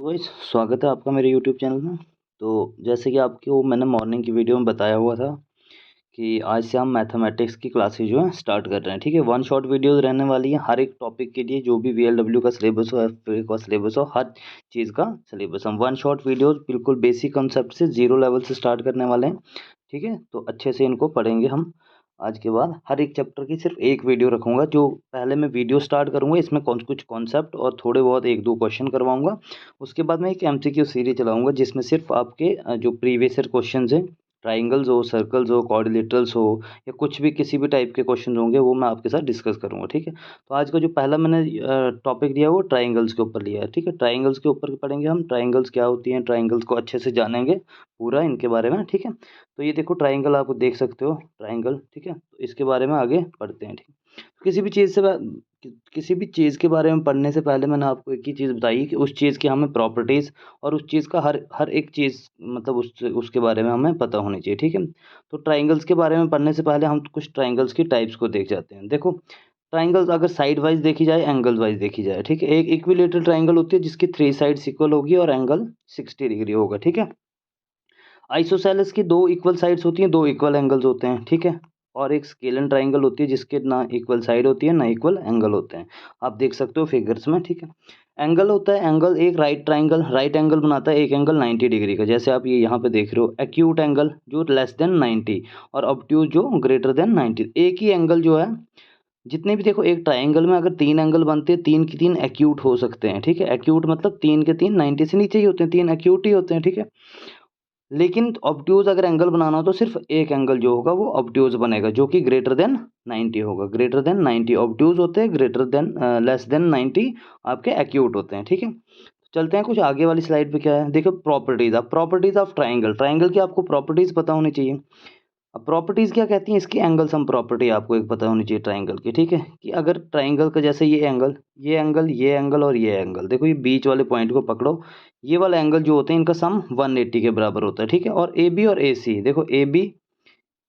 तो गाइस स्वागत है आपका मेरे यूट्यूब चैनल में। तो जैसे कि आपको मैंने मॉर्निंग की वीडियो में बताया हुआ था कि आज से हम मैथमेटिक्स की क्लासेस जो है स्टार्ट कर रहे हैं। ठीक है, वन शॉट वीडियोस रहने वाली है हर एक टॉपिक के लिए, जो भी वीएलडब्ल्यू का सिलेबस हो, एफए का सिलेबस हो, हर चीज़ का सिलेबस हम वन शॉट वीडियोस बिल्कुल बेसिक कंसेप्ट से जीरो लेवल से स्टार्ट करने वाले हैं। ठीक है, तो अच्छे से इनको पढ़ेंगे हम। आज के बाद हर एक चैप्टर की सिर्फ एक वीडियो रखूंगा। जो पहले मैं वीडियो स्टार्ट करूंगा इसमें कुछ कॉन्सेप्ट और थोड़े बहुत एक दो क्वेश्चन करवाऊंगा। उसके बाद मैं एक एमसीक्यू सीरीज चलाऊंगा जिसमें सिर्फ आपके जो प्रीवियस ईयर क्वेश्चन हैं, ट्राइंगल्स हो, सर्कल्स हो, क्वाड्रिलेटरल्स हो, या कुछ भी किसी भी टाइप के क्वेश्चन होंगे वो मैं आपके साथ डिस्कस करूंगा। ठीक है, तो आज का जो पहला मैंने टॉपिक दिया वो ट्राइंगल्स के ऊपर लिया है। ठीक है, ट्राइंगल्स के ऊपर पढ़ेंगे हम, ट्राइंगल्स क्या होती हैं, ट्राइंगल्स को अच्छे से जानेंगे पूरा इनके बारे में। ठीक है, तो ये देखो ट्राइंगल आप देख सकते हो, ट्राइंगल। ठीक है, तो इसके बारे में आगे पढ़ते हैं। ठीक है, किसी भी चीज़ से किसी भी चीज़ के बारे में पढ़ने से पहले मैंने आपको एक ही चीज़ बताई कि उस चीज़ की हमें प्रॉपर्टीज़ और उस चीज़ का हर हर एक चीज़ मतलब उसके बारे में हमें पता होनी चाहिए। ठीक है, तो ट्राइंगल्स के बारे में पढ़ने से पहले हम कुछ ट्राइंगल्स की टाइप्स को देख जाते हैं। देखो, ट्राइंगल्स अगर साइड वाइज देखी जाए, एंगल वाइज देखी जाए, ठीक है, एक इक्विलेटरल ट्राइंगल होती है जिसकी थ्री साइड्स इक्वल होगी और एंगल 60 डिग्री होगा। ठीक है, आइसोसेलेस की दो इक्वल साइड्स होती हैं, दो इक्वल एंगल्स होते हैं। ठीक है, और एक स्केलन ट्राइंगल होती है जिसके ना इक्वल साइड होती है ना इक्वल एंगल होते हैं। आप देख सकते हो फिगर्स में। ठीक है, एंगल होता है, एंगल एक राइट एंगल बनाता है, एक एंगल 90 डिग्री का, जैसे आप ये यहाँ पे देख रहे हो। एक्यूट एंगल जो लेस देन 90 और ऑब्ट्यूज जो ग्रेटर देन 90। एक ही एंगल जो है, जितने भी देखो एक ट्राइंगल में अगर तीन एंगल बनते हैं, तीन की तीन एक्यूट हो सकते हैं। ठीक है, एक्यूट मतलब तीन के तीन 90 से नीचे ही होते हैं, तीन एक्यूट ही होते हैं। ठीक है, लेकिन ऑब्ट्यूज अगर एंगल बनाना हो तो सिर्फ एक एंगल जो होगा वो ऑब्ट्यूज बनेगा, जो कि ग्रेटर देन 90 होगा। ग्रेटर देन 90 ऑब्ट्यूज होते हैं, ग्रेटर देन लेस देन 90 आपके एक्यूट होते हैं। ठीक है, चलते हैं कुछ आगे वाली स्लाइड पे। क्या है, देखो प्रॉपर्टीज ऑफ ट्राइंगल। ट्राइंगल की आपको प्रॉपर्टीज पता होनी चाहिए। अब प्रॉपर्टीज क्या कहती हैं, इसकी एंगल सम प्रॉपर्टी आपको एक पता होनी चाहिए ट्राइंगल की। ठीक है, कि अगर ट्राइंगल का जैसे ये एंगल और ये एंगल, देखो ये बीच वाले पॉइंट को पकड़ो, ये वाला एंगल जो होते हैं इनका सम 180 के बराबर होता है। ठीक है, और ए बी और ए सी, देखो ए बी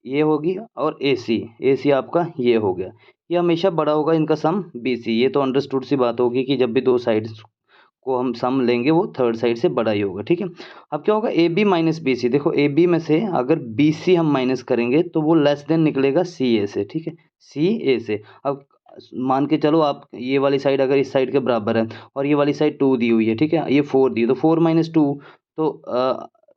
ये होगी और ए सी आपका ये हो गया, ये हमेशा बड़ा होगा इनका सम बी सी। ये तो अंडरस्टूड सी बात होगी कि जब भी दो साइड को हम सम लेंगे वो थर्ड साइड से बड़ा ही होगा। ठीक है, अब क्या होगा, A B minus B C, देखो ए बी में से अगर बी सी हम माइनस करेंगे तो वो लेस देन निकलेगा सी ए से। ठीक है, सी ए से। अब मान के चलो आप ये वाली साइड अगर इस साइड के बराबर है और ये वाली साइड 2 दी हुई है, ठीक है, ये 4 दी है, तो 4 माइनस टू, तो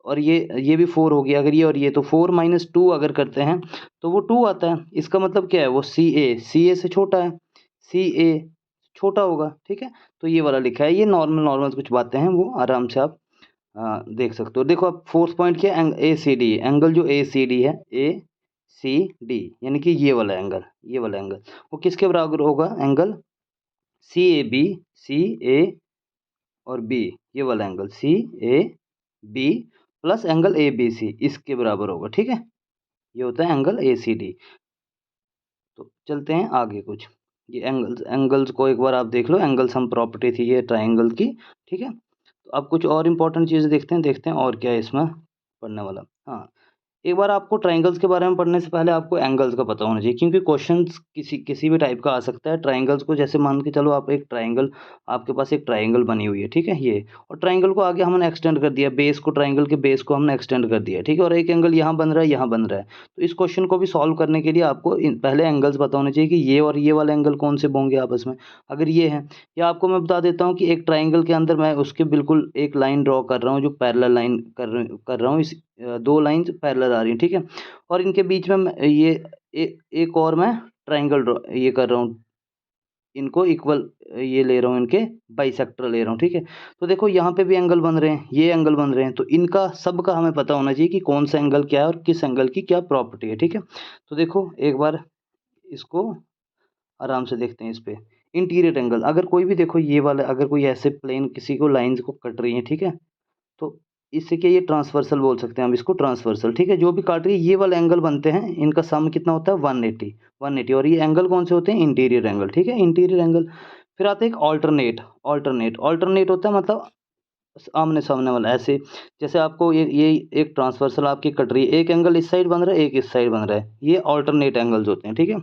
और ये भी 4 हो गया अगर ये, और ये तो 4 माइनस टू अगर करते हैं तो वो 2 आता है। इसका मतलब क्या है, वो सी ए से छोटा है, सी ए छोटा होगा। ठीक है, तो ये वाला लिखा है, ये नॉर्मल नॉर्मल कुछ बातें हैं वो आराम से आप देख सकते हो। देखो अब फोर्थ पॉइंट क्या है, ए सी डी एंगल, जो ए सी डी है, ए सी डी यानी कि ये वाला एंगल वो किसके बराबर होगा, एंगल सी ए और बी, ये वाला angle C A B plus angle A B C इसके बराबर होगा। ठीक है, ये होता है एंगल ए सी डी। तो चलते हैं आगे कुछ, ये एंगल्स को एक बार आप देख लो, एंगल सम प्रॉपर्टी थी ये ट्राइंगल की। ठीक है, तो अब कुछ और इंपॉर्टेंट चीज़ें देखते हैं और क्या है इसमें पढ़ने वाला। हाँ, एक बार आपको ट्राइंगल्स के बारे में पढ़ने से पहले आपको एंगल्स का पता होना चाहिए, क्योंकि क्वेश्चंस किसी भी टाइप का आ सकता है। ट्राइंगल्स को जैसे मान के चलो, आप एक ट्राइंगल, आपके पास एक ट्राइंगल बनी हुई है, ठीक है, ये, और ट्राइंगल को आगे हमने एक्सटेंड कर दिया, बेस को, ट्राइंगल के बेस को हमने एक्सटेंड कर दिया। ठीक है, और एक एंगल यहाँ बन रहा है, यहाँ बन रहा है। तो इस क्वेश्चन को भी सॉल्व करने के लिए आपको पहले एंगल्स पता होने चाहिए कि ये और ये वाले एंगल कौन से होंगे आपस में, अगर ये है। या आपको मैं बता देता हूँ कि एक ट्राइंगल के अंदर मैं उसके बिल्कुल एक लाइन ड्रॉ कर रहा हूँ, जो पैरेलल लाइन कर रहा हूँ, इस दो लाइन पैरेलल आ रही हैं। ठीक है, और इनके बीच में एक और मैं ट्राइंगल ड्रॉ ये कर रहा हूँ, इनको इक्वल ये ले रहा हूँ, इनके बाइसेक्टर ले रहा हूँ। ठीक है, तो देखो यहाँ पे भी एंगल बन रहे हैं, ये एंगल बन रहे हैं, तो इनका सबका हमें पता होना चाहिए कि कौन सा एंगल क्या है और किस एंगल की क्या प्रॉपर्टी है। ठीक है, तो देखो एक बार इसको आराम से देखते हैं। इस पे इंटीरियर एंगल, अगर कोई भी देखो ये वाला, अगर कोई ऐसे प्लेन किसी को लाइंस को कट रही है, ठीक है, तो इससे क्या, ये ट्रांसवर्सल बोल सकते हैं हम इसको, ट्रांसवर्सल। ठीक है, जो भी काट रही है ये वाले एंगल बनते हैं, इनका सम कितना होता है 180। और ये एंगल कौन से होते हैं, इंटीरियर एंगल। ठीक है, इंटीरियर एंगल। फिर आता है एक ऑल्टरनेट होता है मतलब आमने सामने वाला, ऐसे जैसे आपको ये एक ट्रांसवर्सल आपकी कट रही है, एक एंगल इस साइड बन रहा है, एक इस साइड बन रहा है, ये ऑल्टरनेट एंगल्स होते हैं। ठीक है,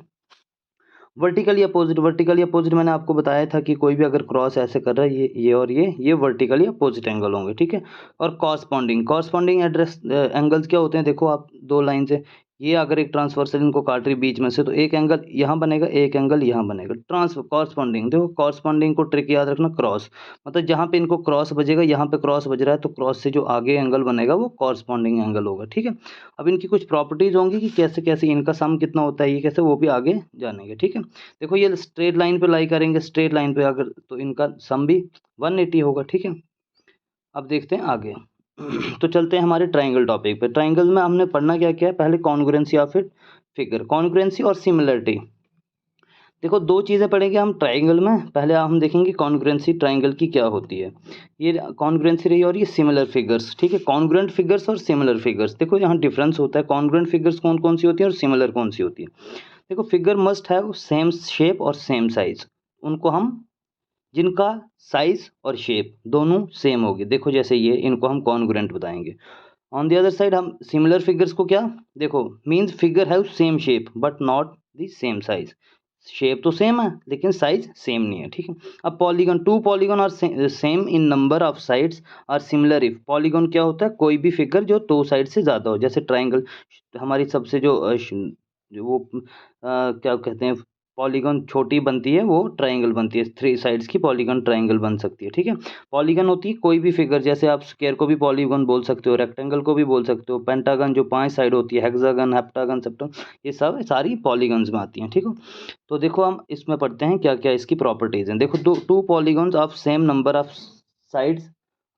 वर्टिकली अपोजिट मैंने आपको बताया था कि कोई भी अगर क्रॉस ऐसे कर रहा है, ये और ये वर्टिकली अपोजिट एंगल होंगे, ठीक है। और कॉरस्पॉन्डिंग एड्रेस एंगल्स क्या होते हैं, देखो आप दो लाइन से ये अगर एक ट्रांसवर्सल इनको काट रही बीच में से, तो एक एंगल यहाँ बनेगा, एक एंगल यहाँ बनेगा। कॉरस्पॉन्डिंग, देखो कॉरस्पॉन्डिंग को ट्रिक याद रखना, क्रॉस मतलब जहाँ पे इनको क्रॉस बजेगा, यहाँ पे क्रॉस बज रहा है, तो क्रॉस से जो आगे एंगल बनेगा वो कॉरस्पॉन्डिंग एंगल होगा, ठीक है। अब इनकी कुछ प्रॉपर्टीज होंगी कि कैसे कैसे इनका सम कितना होता है, ये कैसे, वो भी आगे जानेंगे, ठीक है। देखो ये स्ट्रेट लाइन पे लाई करेंगे, स्ट्रेट लाइन पे अगर, तो इनका सम भी 180 होगा, ठीक है। अब देखते हैं आगे। तो चलते हैं हमारे ट्राइंगल टॉपिक पे। ट्राइंगल में हमने पढ़ना क्या क्या है, पहले कॉन्ग्रुएंसी या फिर फिगर, कॉन्ग्रुएंसी और सिमिलरिटी। देखो दो चीज़ें पढ़ेंगे हम ट्राइंगल में, पहले हम देखेंगे कॉन्ग्रुएंसी ट्राइंगल की क्या होती है, ये कॉन्ग्रुएंसी रही, और ये सिमिलर फिगर्स, ठीक है। कॉन्ग्रुएंट फिगर्स और सिमिलर फिगर्स, देखो यहाँ डिफरेंस होता है, कॉन्ग्रुएंट फिगर्स कौन कौन सी होती है और सिमिलर कौन सी होती है। देखो figure must have same shape और सेम साइज, उनको हम, जिनका साइज और शेप दोनों सेम होगी, देखो जैसे ये, इनको हम कॉन्ग्रुएंट बताएंगे। ऑन द अदर साइड हम सिमिलर फिगर्स को क्या, देखो means figure have same shape but not the same size, shape तो सेम है लेकिन साइज सेम नहीं है, ठीक है। अब polygon, two polygon are same in number of sides are similar if, polygon क्या होता है, कोई भी फिगर जो दो साइड से ज़्यादा हो, जैसे ट्राइंगल हमारी सबसे जो वो क्या कहते हैं, पॉलीगन छोटी बनती है वो ट्राइंगल बनती है, थ्री साइड्स की पॉलीगन ट्राइंगल बन सकती है, ठीक है। पॉलीगन होती है कोई भी फिगर, जैसे आप स्क्वायर को भी पॉलीगन बोल सकते हो, रेक्टेंगल को भी बोल सकते हो, पेंटागन जो 5 साइड होती है, हेक्सागन, हेप्टागन, सेप्टागन, ये सब सारी पॉलीगन्स में आती हैं, ठीक है। तो देखो हम इसमें पढ़ते हैं क्या क्या इसकी प्रॉपर्टीज हैं। देखो two polygons of same number of sides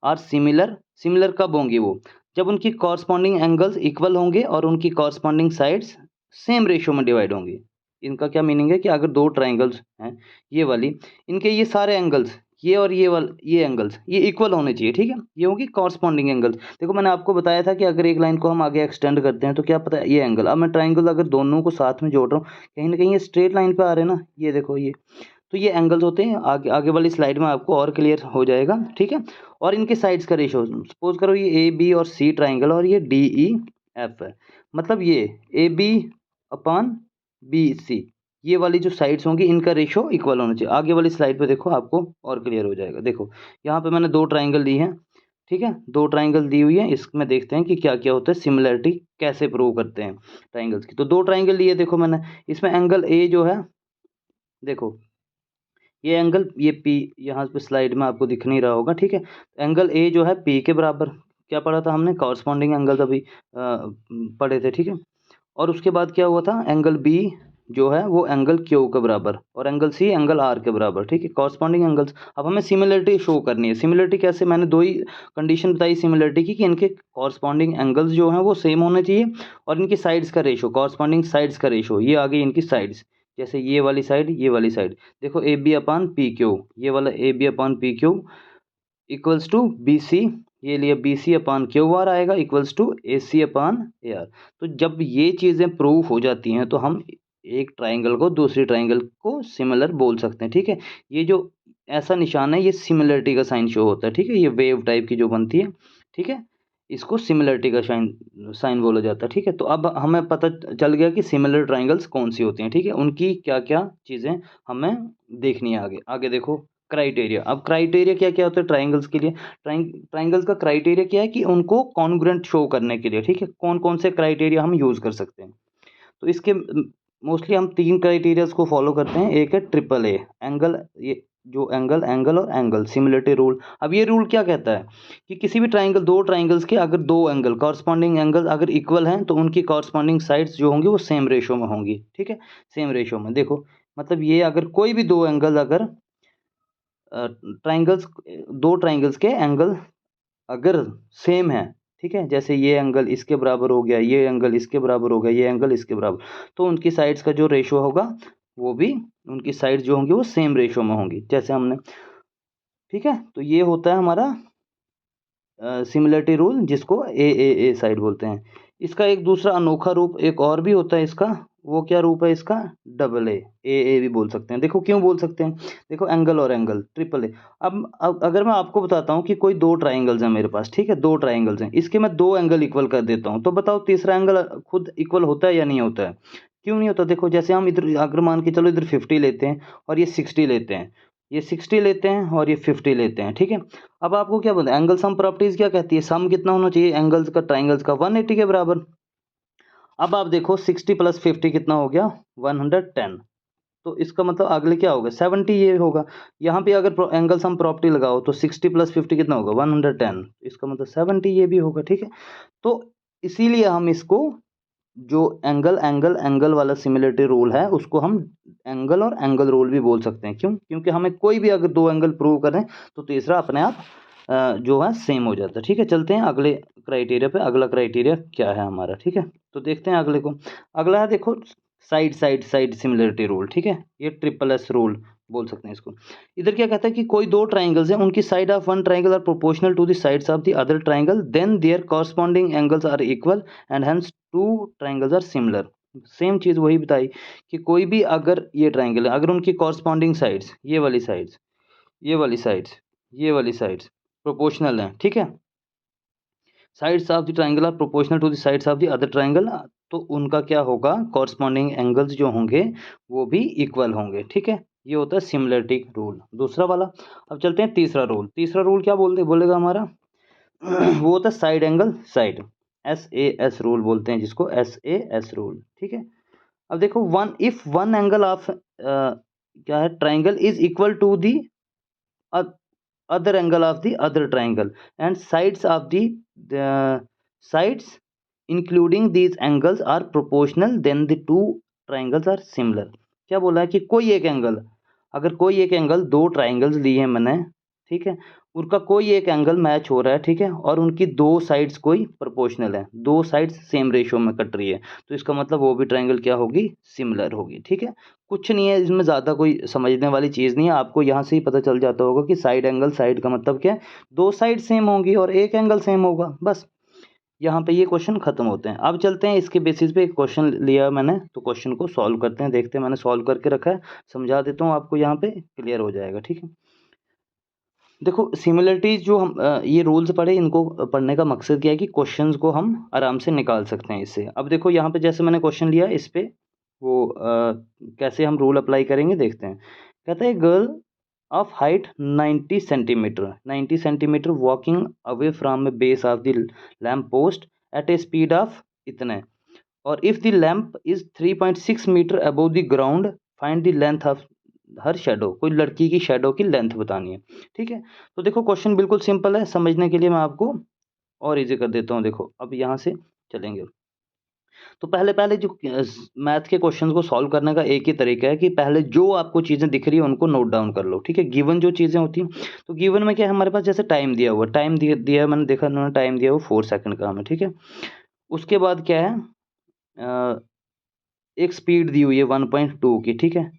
are similar, similar कब होंगी वो, जब उनकी कॉरस्पॉन्डिंग एंगल्स इक्वल होंगे और उनकी कॉरस्पॉन्डिंग साइड्स सेम रेशियो में डिवाइड होंगी। इनका क्या मीनिंग है कि अगर दो ट्राइंगल्स हैं, ये वाली, इनके ये सारे एंगल्स, ये और ये एंगल्स ये इक्वल होने चाहिए, ठीक है, ये होगी कॉरस्पॉन्डिंग एंगल्स। देखो मैंने आपको बताया था कि अगर एक लाइन को हम आगे एक्सटेंड करते हैं तो क्या पता है ये एंगल, अब मैं ट्राइंगल अगर दोनों को साथ में जोड़ रहा हूँ, कहीं ना कहीं ये स्ट्रेट लाइन पे आ रहे हैं ना, ये देखो ये, तो ये एंगल्स होते हैं, आगे आगे वाली स्लाइड में आपको और क्लियर हो जाएगा, ठीक है। और इनके साइड्स का रेशो, सपोज करो ये ए बी और सी ट्राइंगल और ये डी ई एफ है, मतलब ये A B upon B C, ये वाली जो साइड्स होंगी इनका रेशो इक्वल होना चाहिए। आगे वाली स्लाइड पे देखो आपको और क्लियर हो जाएगा। देखो यहाँ पे मैंने दो ट्राइंगल ली हैं, ठीक है, दो ट्राइंगल दी हुई है, इसमें देखते हैं कि क्या क्या होता है, सिमिलरिटी कैसे प्रूव करते हैं ट्राइंगल्स की। तो दो ट्राइंगल लिए, देखो मैंने, इसमें एंगल ए जो है, देखो ये एंगल, ये पी यहाँ पे स्लाइड में आपको दिख नहीं रहा होगा, ठीक है। एंगल ए जो है पी के बराबर, क्या पढ़ा था हमने, कॉरस्पॉन्डिंग एंगल अभी पढ़े थे, ठीक है। और उसके बाद क्या हुआ था, एंगल बी जो है वो एंगल क्यू के बराबर, और एंगल सी एंगल आर के बराबर, ठीक है, कॉरस्पॉन्डिंग एंगल्स। अब हमें सिमिलरिटी शो करनी है, सिमिलरिटी कैसे, मैंने दो ही कंडीशन बताई सिमिलरिटी की, कि इनके कॉरस्पॉन्डिंग एंगल्स जो हैं वो सेम होने चाहिए, और इनकी साइड्स का रेशो, कॉरस्पॉन्डिंग साइड्स का रेशो, ये आ गई इनकी साइड्स, जैसे ये वाली साइड, ये वाली साइड, देखो A B upon P Q, ये वाला A B upon P Q equals to B C, ये लिए B C upon Q R आएगा equals to A C upon A R. तो जब ये चीज़ें प्रूव हो जाती हैं तो हम एक ट्राइंगल को दूसरी ट्राइंगल को सिमिलर बोल सकते हैं, ठीक है। ये जो ऐसा निशान है ये सिमिलरिटी का साइन शो होता है, ठीक है, ये वेव टाइप की जो बनती है, ठीक है, इसको सिमिलरिटी का साइन साइन बोला जाता है, ठीक है। तो अब हमें पता चल गया कि सिमिलर ट्राइंगल्स कौन सी होती हैं, ठीक है, उनकी क्या क्या चीज़ें हमें देखनी है। आगे आगे देखो क्राइटेरिया, अब क्राइटेरिया क्या क्या होता है ट्राइंगल्स के लिए, ट्राइंगल्स का क्राइटेरिया क्या है कि उनको कॉन्ग्रुएंट शो करने के लिए, ठीक है, कौन कौन से क्राइटेरिया हम यूज़ कर सकते हैं। तो इसके मोस्टली हम तीन क्राइटेरियाज को फॉलो करते हैं। एक है ट्रिपल ए एंगल, ये जो एंगल और एंगल सिमिलरिटी रूल। अब ये रूल क्या कहता है कि किसी भी ट्राइंगल, दो ट्राइंगल्स के अगर दो एंगल कॉरस्पॉन्डिंग एंगल अगर इक्वल हैं तो उनकी कॉरस्पॉन्डिंग साइड्स जो होंगी वो सेम रेशो में होंगी, ठीक है, सेम रेशो में। देखो मतलब ये अगर कोई भी दो एंगल अगर ट्राइंगल्स, दो ट्राइंगल्स के एंगल अगर सेम है, ठीक है, जैसे ये एंगल इसके बराबर हो गया, ये एंगल इसके बराबर हो गया, ये एंगल इसके बराबर, तो उनकी साइड्स का जो रेशो होगा वो भी, उनकी साइड्स जो होंगी वो सेम रेशो में होंगी, जैसे हमने, ठीक है। तो ये होता है हमारा सिमिलरिटी रूल, जिसको ए साइड बोलते हैं। इसका एक दूसरा अनोखा रूप एक और भी होता है इसका, वो क्या रूप है इसका, डबल ए भी बोल सकते हैं। देखो क्यों बोल सकते हैं, देखो एंगल और एंगल ट्रिपल ए। अब अगर मैं आपको बताता हूँ कि कोई दो ट्राइंगल्स हैं मेरे पास, ठीक है, दो ट्राइंगल्स हैं, इसके मैं दो एंगल इक्वल कर देता हूँ, तो बताओ तीसरा एंगल खुद इक्वल होता है या नहीं होता है, क्यों नहीं होता? देखो जैसे हम इधर अगर मान के चलो इधर 50 लेते हैं और ये 60 लेते हैं, ये 60 लेते हैं और ये 50 लेते हैं, ठीक है। अब आपको क्या बोलते हैं, एंगल सम प्रॉपर्टीज क्या कहती है, सम कितना होना चाहिए एंगल्स का, ट्राइंगल्स का, 180 के बराबर। अब आप देखो 60 + 50 कितना हो गया, 110। तो इसका मतलब अगले क्या होगा, 70 ये होगा। यहाँ पे अगर एंगल सम प्रॉपर्टी लगाओ तो 60 + 50 कितना होगा, 110। इसका मतलब 70 ये भी होगा, ठीक है। तो इसीलिए हम इसको जो एंगल वाला सिमिलरिटी रूल है उसको हम एंगल और एंगल रूल भी बोल सकते हैं। क्यों? क्योंकि हमें कोई भी अगर दो एंगल प्रूव करें तो तीसरा अपने आप जो है सेम हो जाता है, ठीक है। चलते हैं अगले क्राइटेरिया पे, अगला क्राइटेरिया क्या है हमारा, ठीक है। तो देखते हैं अगले को। अगला है देखो साइड सिमिलरिटी रूल, ठीक है। ये SSS रूल बोल सकते हैं इसको। इधर क्या कहता है कि कोई दो ट्राइंगल्स हैं, उनकी side of one triangle are proportional to the sides of the other triangle, then their corresponding angles are equal and hence two triangles are similar. Same चीज़ वही बताई कि कोई भी अगर ये ट्राइंगल है, अगर उनकी कॉरस्पॉन्डिंग साइड्स, ये वाली साइड्स, ये वाली साइड्स, ये वाली साइड्स प्रोपोर्शनल हैं, ठीक है। Sides of the triangle are proportional to the sides of the other triangle, तो उनका क्या होगा, कॉरस्पॉन्डिंग एंगल्स जो होंगे वो भी इक्वल होंगे, ठीक है। ये होता है सिमिलरिटी रूल, दूसरा वाला। अब चलते हैं तीसरा रूल। तीसरा रूल क्या बोलेगा हमारा वो होता है side angle side, SAS rule बोलते हैं जिसको, SAS रूल, ठीक है। अब देखो वन एंगल ऑफ क्या है, triangle is equal to the other angle of the other triangle and sides of the sides including these angles are proportional, then the two triangles are similar। क्या बोला है कि कोई एक एंगल, अगर कोई एक एंगल, दो ट्राइंगल्स लिए हैं मैंने, ठीक है, उनका कोई एक एंगल मैच हो रहा है, ठीक है, और उनकी दो साइड्स कोई प्रोपोर्शनल है, दो साइड्स सेम रेशियो में कट रही है, तो इसका मतलब वो भी ट्राइंगल क्या होगी, सिमिलर होगी, ठीक है। कुछ नहीं है इसमें, ज़्यादा कोई समझने वाली चीज़ नहीं है। आपको यहाँ से ही पता चल जाता होगा कि साइड एंगल साइड का मतलब क्या है, दो साइड सेम होंगी और एक एंगल सेम होगा, बस यहाँ पे ये क्वेश्चन खत्म होते हैं। अब चलते हैं इसके बेसिस पे एक क्वेश्चन लिया मैंने, तो क्वेश्चन को सॉल्व करते हैं, देखते हैं, मैंने सॉल्व करके रखा है, समझा देता हूँ आपको, यहाँ पे क्लियर हो जाएगा, ठीक है। देखो सिमिलरिटीज जो हम ये रूल्स पढ़े, इनको पढ़ने का मकसद क्या है कि क्वेश्चंस को हम आराम से निकाल सकते हैं इससे। अब देखो यहाँ पे जैसे मैंने क्वेश्चन लिया, इस पे वो कैसे हम रूल अप्लाई करेंगे देखते हैं। कहता है girl of height 90 centimetre walking away from base of the lamp post at a speed of इतने, और if the lamp is 3.6 metre above the ground find the length of her shadow. कोई लड़की की शेडो की length बतानी है, ठीक है। तो देखो क्वेश्चन बिल्कुल सिंपल है, समझने के लिए मैं आपको और इजी कर देता हूँ। देखो अब यहाँ से चलेंगे, तो पहले पहले जो मैथ के क्वेश्चंस को सॉल्व करने का एक ही तरीका है कि पहले जो आपको चीज़ें दिख रही है उनको नोट डाउन कर लो, ठीक है। गिवन जो चीज़ें होती हैं, तो गिवन में क्या है हमारे पास, जैसे टाइम दिया हुआ, टाइम दिया है, मैंने देखा उन्होंने टाइम दिया हुआ 4 सेकंड का हमें, ठीक है। उसके बाद क्या है, एक स्पीड दी हुई है 1.2 की, ठीक है।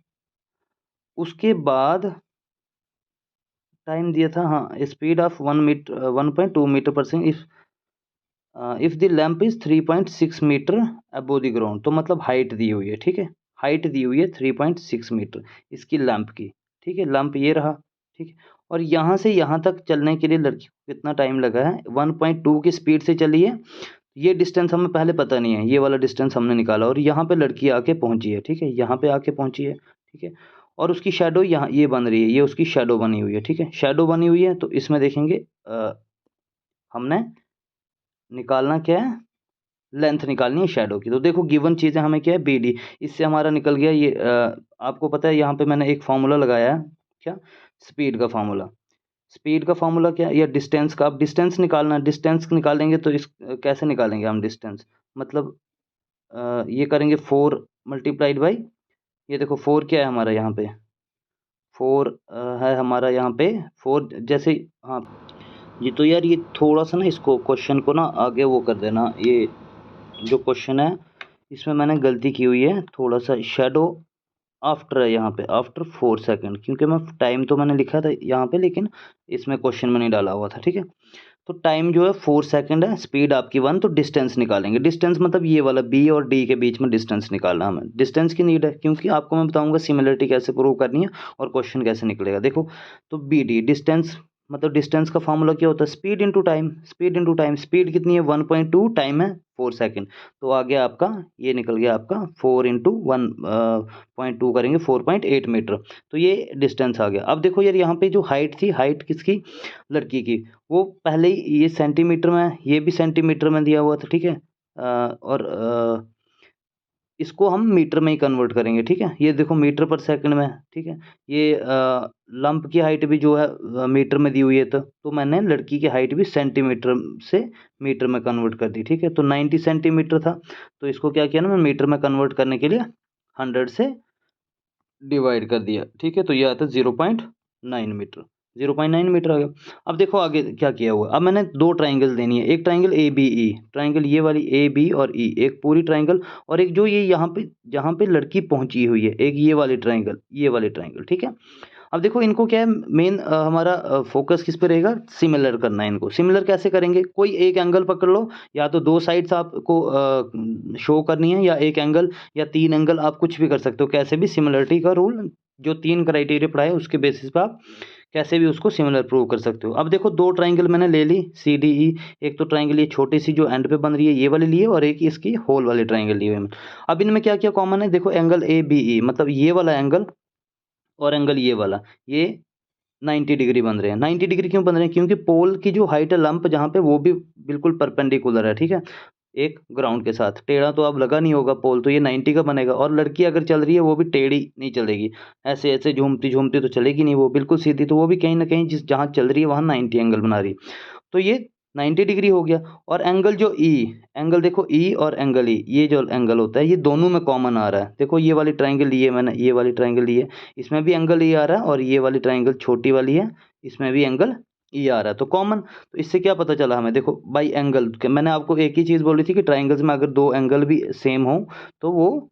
उसके बाद टाइम दिया था, हाँ, speed of 1.2 metre per second if the lamp is 3.6 metre above the ground, तो मतलब हाइट दी हुई है, ठीक है। हाइट दी हुई है 3.6 मीटर इसकी लैंप की, ठीक है। लैंप ये रहा, ठीक है। और यहाँ से यहाँ तक चलने के लिए लड़की को कितना टाइम लगा है, 1.2 की स्पीड से चली है। ये डिस्टेंस हमें पहले पता नहीं है, ये वाला डिस्टेंस हमने निकाला, और यहाँ पे लड़की आके पहुँची है, ठीक है, यहाँ पे आके पहुँची है, ठीक है। और उसकी शेडो यहाँ ये बन रही है, ये उसकी शेडो बनी हुई है, ठीक है। शेडो बनी हुई है, तो इसमें देखेंगे हमने निकालना क्या है, लेंथ निकालनी है शेडो की। तो देखो गिवन चीज़ें हमें क्या है, BD, इससे हमारा निकल गया ये आपको पता है यहाँ पे मैंने एक फार्मूला लगाया है, क्या, स्पीड का फार्मूला। स्पीड का फार्मूला क्या है, या डिस्टेंस का, अब डिस्टेंस निकालना, डिस्टेंस निकालेंगे तो इस कैसे निकालेंगे हम डिस्टेंस, मतलब ये करेंगे 4 मल्टीप्लाइड बाई, ये देखो 4 क्या है हमारा यहाँ पे, 4 है हमारा यहाँ पे 4, जैसे, हाँ जी। तो यार ये थोड़ा सा ना इसको क्वेश्चन को ना आगे वो कर देना, ये जो क्वेश्चन है इसमें मैंने गलती की हुई है, थोड़ा सा शेडो आफ्टर है यहाँ पे, आफ्टर 4 सेकंड, क्योंकि मैं टाइम तो मैंने लिखा था यहाँ पे, लेकिन इसमें क्वेश्चन में नहीं डाला हुआ था, ठीक है। तो टाइम जो है 4 सेकंड है, स्पीड आपकी 1, तो डिस्टेंस निकालेंगे। डिस्टेंस मतलब ये वाला B और D के बीच में डिस्टेंस निकालना हमें, डिस्टेंस की नीड है, क्योंकि आपको मैं बताऊंगा सिमिलरिटी कैसे प्रूव करनी है और क्वेश्चन कैसे निकलेगा। देखो तो BD डिस्टेंस मतलब डिस्टेंस का फॉर्मूला क्या होता है, speed into time, speed into time. Speed कितनी है 1.2, टाइम है 4 सेकंड, तो आ गया आपका, ये निकल गया आपका 4 इंटू 1.2 करेंगे 4.8 मीटर, तो ये डिस्टेंस आ गया। अब देखो यार यहाँ पे जो हाइट थी, हाइट किसकी, लड़की की, वो पहले ही ये सेंटीमीटर में, ये भी सेंटीमीटर में दिया हुआ था, ठीक है। और इसको हम मीटर में ही कन्वर्ट करेंगे, ठीक है। ये देखो मीटर पर सेकंड में, ठीक है। ये लंप की हाइट भी जो है मीटर में दी हुई है, तो मैंने लड़की की हाइट भी सेंटीमीटर से मीटर में कन्वर्ट कर दी, ठीक है। तो 90 सेंटीमीटर था, तो इसको क्या किया ना, मैं मीटर में कन्वर्ट करने के लिए 100 से डिवाइड कर दिया, ठीक है। तो ये आता है 0.9 मीटर, 0.9 मीटर आ गया। अब देखो आगे क्या किया हुआ, अब मैंने दो ट्राइंगल देनी है, एक triangle A B E, triangle ये वाली ए बी और ई, एक पूरी ट्राइंगल, और एक जो ये यहाँ पे जहाँ पे लड़की पहुंची हुई है, एक ये वाली ट्राइंगल, ये वाली ट्राइंगल, ठीक है। अब देखो इनको क्या है, मेन हमारा फोकस किस पे रहेगा, सिमिलर करना है इनको। सिमिलर कैसे करेंगे, कोई एक एंगल पकड़ लो, या तो दो साइड्स आपको शो करनी है, या एक एंगल या तीन एंगल, आप कुछ भी कर सकते हो, कैसे भी। सिमिलरिटी का रूल, जो तीन क्राइटेरिया पढ़ाए उसके बेसिस पे आप कैसे भी उसको सिमिलर प्रूव कर सकते हो। अब देखो दो ट्राइंगल मैंने ले ली सी डी ई, एक तो ट्राइंगल ये छोटी सी जो एंड पे बन रही है ये वाली लिए, और एक इसकी होल वाली ट्राइंगल लिए हुए। अब इनमें क्या क्या कॉमन है, देखो एंगल ए बी ई, मतलब ये वाला एंगल और एंगल ये वाला, ये 90 डिग्री बन रहे हैं। 90 डिग्री क्यों बन रहे हैं, क्योंकि पोल की जो हाइट है लंप जहाँ पे, वो भी बिल्कुल परपेंडिकुलर है, ठीक है, एक ग्राउंड के साथ। टेढ़ा तो अब लगा नहीं होगा पोल, तो ये 90 का बनेगा। और लड़की अगर चल रही है वो भी टेढ़ी नहीं चलेगी, ऐसे ऐसे झूमती झूमती तो चलेगी नहीं, वो बिल्कुल सीधी, तो वो भी कहीं ना कहीं जिस जहाँ चल रही है वहाँ 90 एंगल बना रही है। तो ये 90 डिग्री हो गया। और एंगल जो ई, एंगल देखो ई और एंगल ई, ये जो एंगल होता है ये दोनों में कॉमन आ रहा है। देखो ये वाली ट्राइंगल ली है मैंने, ये वाली ट्राइंगल ली है, इसमें भी एंगल ई आ रहा है, और ये वाली ट्राइंगल छोटी वाली है, इसमें भी एंगल ई आ रहा है, तो कॉमन। तो इससे क्या पता चला हमें, देखो बाई एंगल, मैंने आपको एक ही चीज़ बोली थी कि ट्राइंगल्स में अगर दो एंगल भी सेम हो तो वो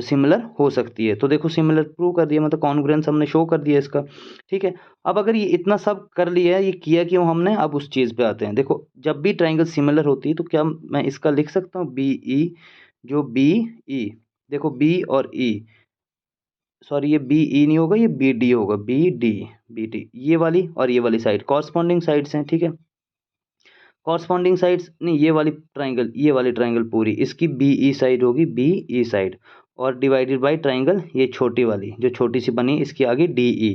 सिमिलर हो सकती है। तो देखो सिमिलर प्रूव कर दिया, मतलब कॉन्ग्रुएंस हमने शो कर दिया इसका, ठीक है। अब अगर ये इतना सब कर लिया है, ये किया क्यों हमने, अब उस चीज़ पे आते हैं। देखो जब भी ट्राइंगल सिमिलर होती है तो क्या मैं इसका लिख सकता हूँ बी ई, जो बी ई, देखो बी और ई, सॉरी ये बी ई नहीं होगा, ये बी डी होगा, बी डी, बी डी, ये वाली और ये वाली साइड कॉरस्पॉन्डिंग साइड्स हैं, ठीक है। कॉरस्पॉन्डिंग साइड्स नहीं, ये वाली ट्राइंगल पूरी इसकी बी ई साइड होगी, बी ई साइड, और डिवाइडेड बाय ट्राइंगल ये छोटी वाली जो छोटी सी बनी इसकी आगे डी ई,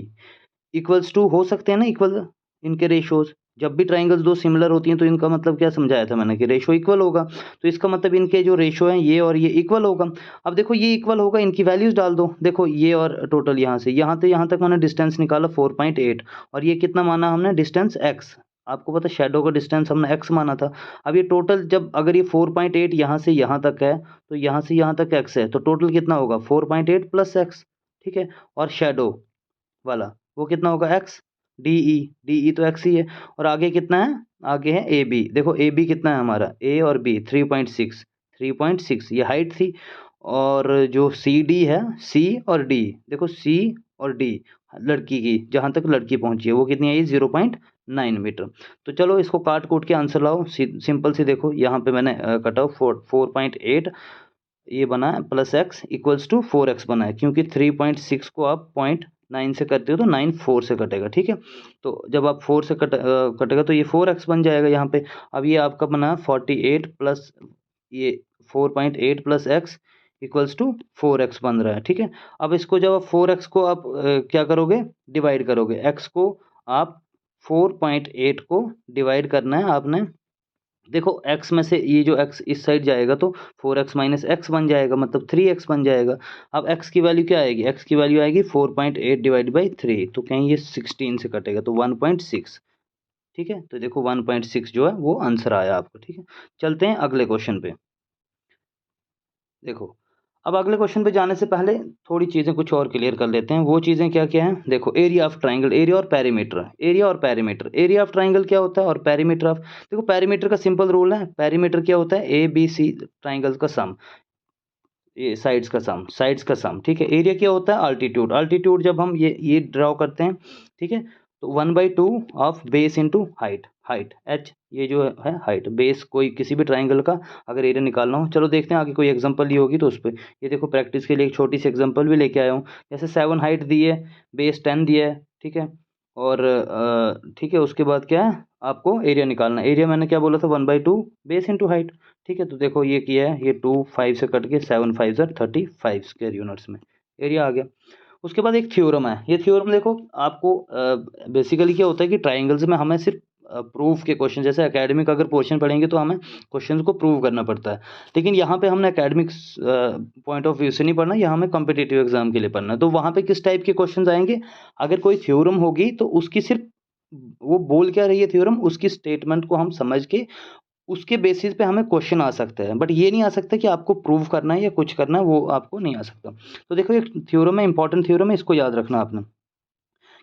इक्वल्स टू हो सकते हैं ना, इक्वल इनके रेशोज। जब भी ट्राइंगल्स दो सिमिलर होती हैं तो इनका मतलब क्या समझाया था मैंने कि रेशो इक्वल होगा, तो इसका मतलब इनके जो रेशो हैं ये और ये इक्वल होगा। अब देखो ये इक्वल होगा, इनकी वैल्यूज डाल दो, देखो ये और टोटल यहाँ से यहाँ तक मैंने डिस्टेंस निकाला 4.8, और ये कितना माना हमने डिस्टेंस x, आपको पता शेडो का डिस्टेंस हमने x माना था। अब ये टोटल जब अगर ये 4.8 यहाँ से यहाँ तक है, तो यहाँ से यहाँ तक x है, तो टोटल कितना होगा 4.8 प्लस x, ठीक है। और शेडो वाला वो कितना होगा x, D E, D E तो x ही है। और आगे कितना है, आगे है ए बी, देखो ए बी कितना है हमारा, ए और बी 3.6, 3.6 ये हाइट थी। और जो सी डी है, सी और डी, देखो सी और डी लड़की की, जहाँ तक लड़की पहुंची है वो कितनी आई 0.9 मीटर। तो चलो इसको काट कूट के आंसर लाओ, सिंपल सी देखो यहाँ पे मैंने कट ऑफ 4.8 ये बना है, plus x equals to 4x बना है, क्योंकि 3.6 को आप 0.9 से करते हो तो 9 4 से कटेगा, ठीक है। तो जब आप 4 से कटेगा तो ये 4x बन जाएगा यहाँ पे। अब ये आपका बना 48 प्लस ये 4.8 plus x equals to 4x बन रहा है, ठीक है। अब इसको जब आप 4x को आप क्या करोगे, डिवाइड करोगे, x को आप 4.8 को डिवाइड करना है आपने। देखो x में से ये जो x इस साइड जाएगा तो 4x माइनस एक्स बन जाएगा, मतलब 3x बन जाएगा। अब x की वैल्यू क्या आएगी, x की वैल्यू आएगी 4.8 डिवाइड बाई 3, तो कहीं ये 16 से कटेगा तो 1.6, ठीक है। तो देखो 1.6 जो है वो आंसर आया आपको, ठीक है। चलते हैं अगले क्वेश्चन पे। देखो अब अगले क्वेश्चन पे जाने से पहले थोड़ी चीज़ें कुछ और क्लियर कर लेते हैं। वो चीज़ें क्या क्या हैं, देखो एरिया ऑफ ट्राइंगल, एरिया और पेरीमीटर, एरिया और पेरीमीटर। एरिया ऑफ ट्राइंगल क्या होता है और पेरीमीटर ऑफ, देखो पेरीमीटर का सिंपल रूल है, पेरीमीटर क्या होता है ए बी सी ट्राइंगल्स का सम, ये साइड्स का सम, साइड्स का सम, ठीक है। एरिया क्या होता है अल्टीट्यूड, अल्टीट्यूड जब हम ये ड्रॉ करते हैं, ठीक है, तो 1/2 of base into height, height h ये जो है हाइट, बेस कोई किसी भी ट्राइंगल का अगर एरिया निकालना हो, चलो देखते हैं आगे कोई एग्जांपल ली होगी तो उस पर। ये देखो प्रैक्टिस के लिए एक छोटी सी एग्जांपल भी लेके आया हूँ, जैसे 7 हाइट दी है, बेस 10 दिया है, ठीक है। और ठीक है, उसके बाद क्या है, आपको एरिया निकालना है। एरिया मैंने क्या बोला था, 1/2 बेस इंटू हाइट। ठीक है, तो देखो ये किया है, ये 2 5 से कट के 7 5 35 स्क्वायर यूनिट्स में एरिया आ गया। उसके बाद एक थ्योरम है, ये थ्योरम देखो आपको बेसिकली क्या होता है कि ट्राइंगल्स में हमें सिर्फ प्रूफ के क्वेश्चन, जैसे एकेडमिक अगर क्वेश्चन पढ़ेंगे तो हमें क्वेश्चंस को प्रूव करना पड़ता है, लेकिन यहाँ पे हमने एकेडमिक पॉइंट ऑफ व्यू से नहीं पढ़ना, यहाँ हमें कॉम्पिटिटिव एग्जाम के लिए पढ़ना है। तो वहाँ पे किस टाइप के क्वेश्चन आएंगे, अगर कोई थ्योरम होगी तो उसकी सिर्फ वो बोल क्या रही है थ्योरम, उसकी स्टेटमेंट को हम समझ के उसके बेसिस पे हमें क्वेश्चन आ सकता है, बट ये नहीं आ सकता कि आपको प्रूव करना है या कुछ करना है, वो आपको नहीं आ सकता। तो देखो एक थ्योरम है, इंपॉर्टेंट थ्योरम है, इसको याद रखना आपने।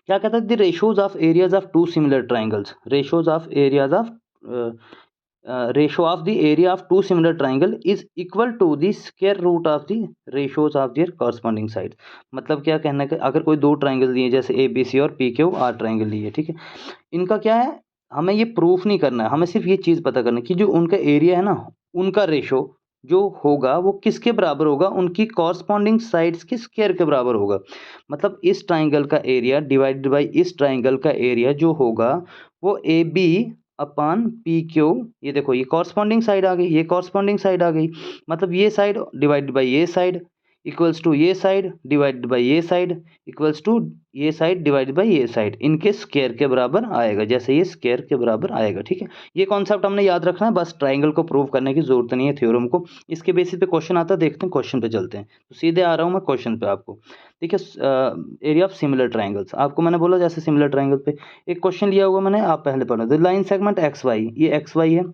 क्या कहता है, the ratios of areas of two similar triangles, ratios of areas of ratio of the area of two similar triangle is equal to the square root of the ratios of their corresponding side. मतलब क्या कहना है, अगर कोई दो triangle दिए जैसे ए B सी और पी क्यू आर ट्राइंगल लिए, ठीक है, इनका क्या है, हमें ये प्रूफ नहीं करना है, हमें सिर्फ ये चीज़ पता करना है कि जो उनका एरिया है ना, उनका रेशो जो होगा वो किसके बराबर होगा, उनकी कॉरस्पॉन्डिंग साइड्स के स्क्वायर के बराबर होगा। मतलब इस ट्राइंगल का एरिया डिवाइडेड बाई इस ट्राइंगल का एरिया जो होगा वो A B upon P Q, ये देखो ये कॉरस्पॉन्डिंग साइड आ गई, ये कॉरस्पॉन्डिंग साइड आ गई, मतलब ये साइड डिवाइडेड बाई ये साइड इक्वल्स टू ये साइड डिवाइडेड बाई ये साइड इक्वल्स टू ये साइड डिवाइडेड बाई ये साइड, इनके स्क्वायर के बराबर आएगा, जैसे ये स्क्वायर के बराबर आएगा। ठीक है, ये कॉन्सेप्ट हमने याद रखना है, बस ट्राइंगल को प्रूव करने की जरूरत नहीं है थ्योरम को, इसके बेसिस पे क्वेश्चन आता है, देखते हैं क्वेश्चन पे चलते हैं। तो सीधे आ रहा हूँ मैं क्वेश्चन पे आपको। ठीक है, एरिया ऑफ सिमिलर ट्राइंगल्स, आपको मैंने बोला जैसे सिमिलर ट्राइंगल पे एक क्वेश्चन लिया हुआ मैंने, आप पहले पढ़ो, the line segment X Y, ये एक्स वाई है,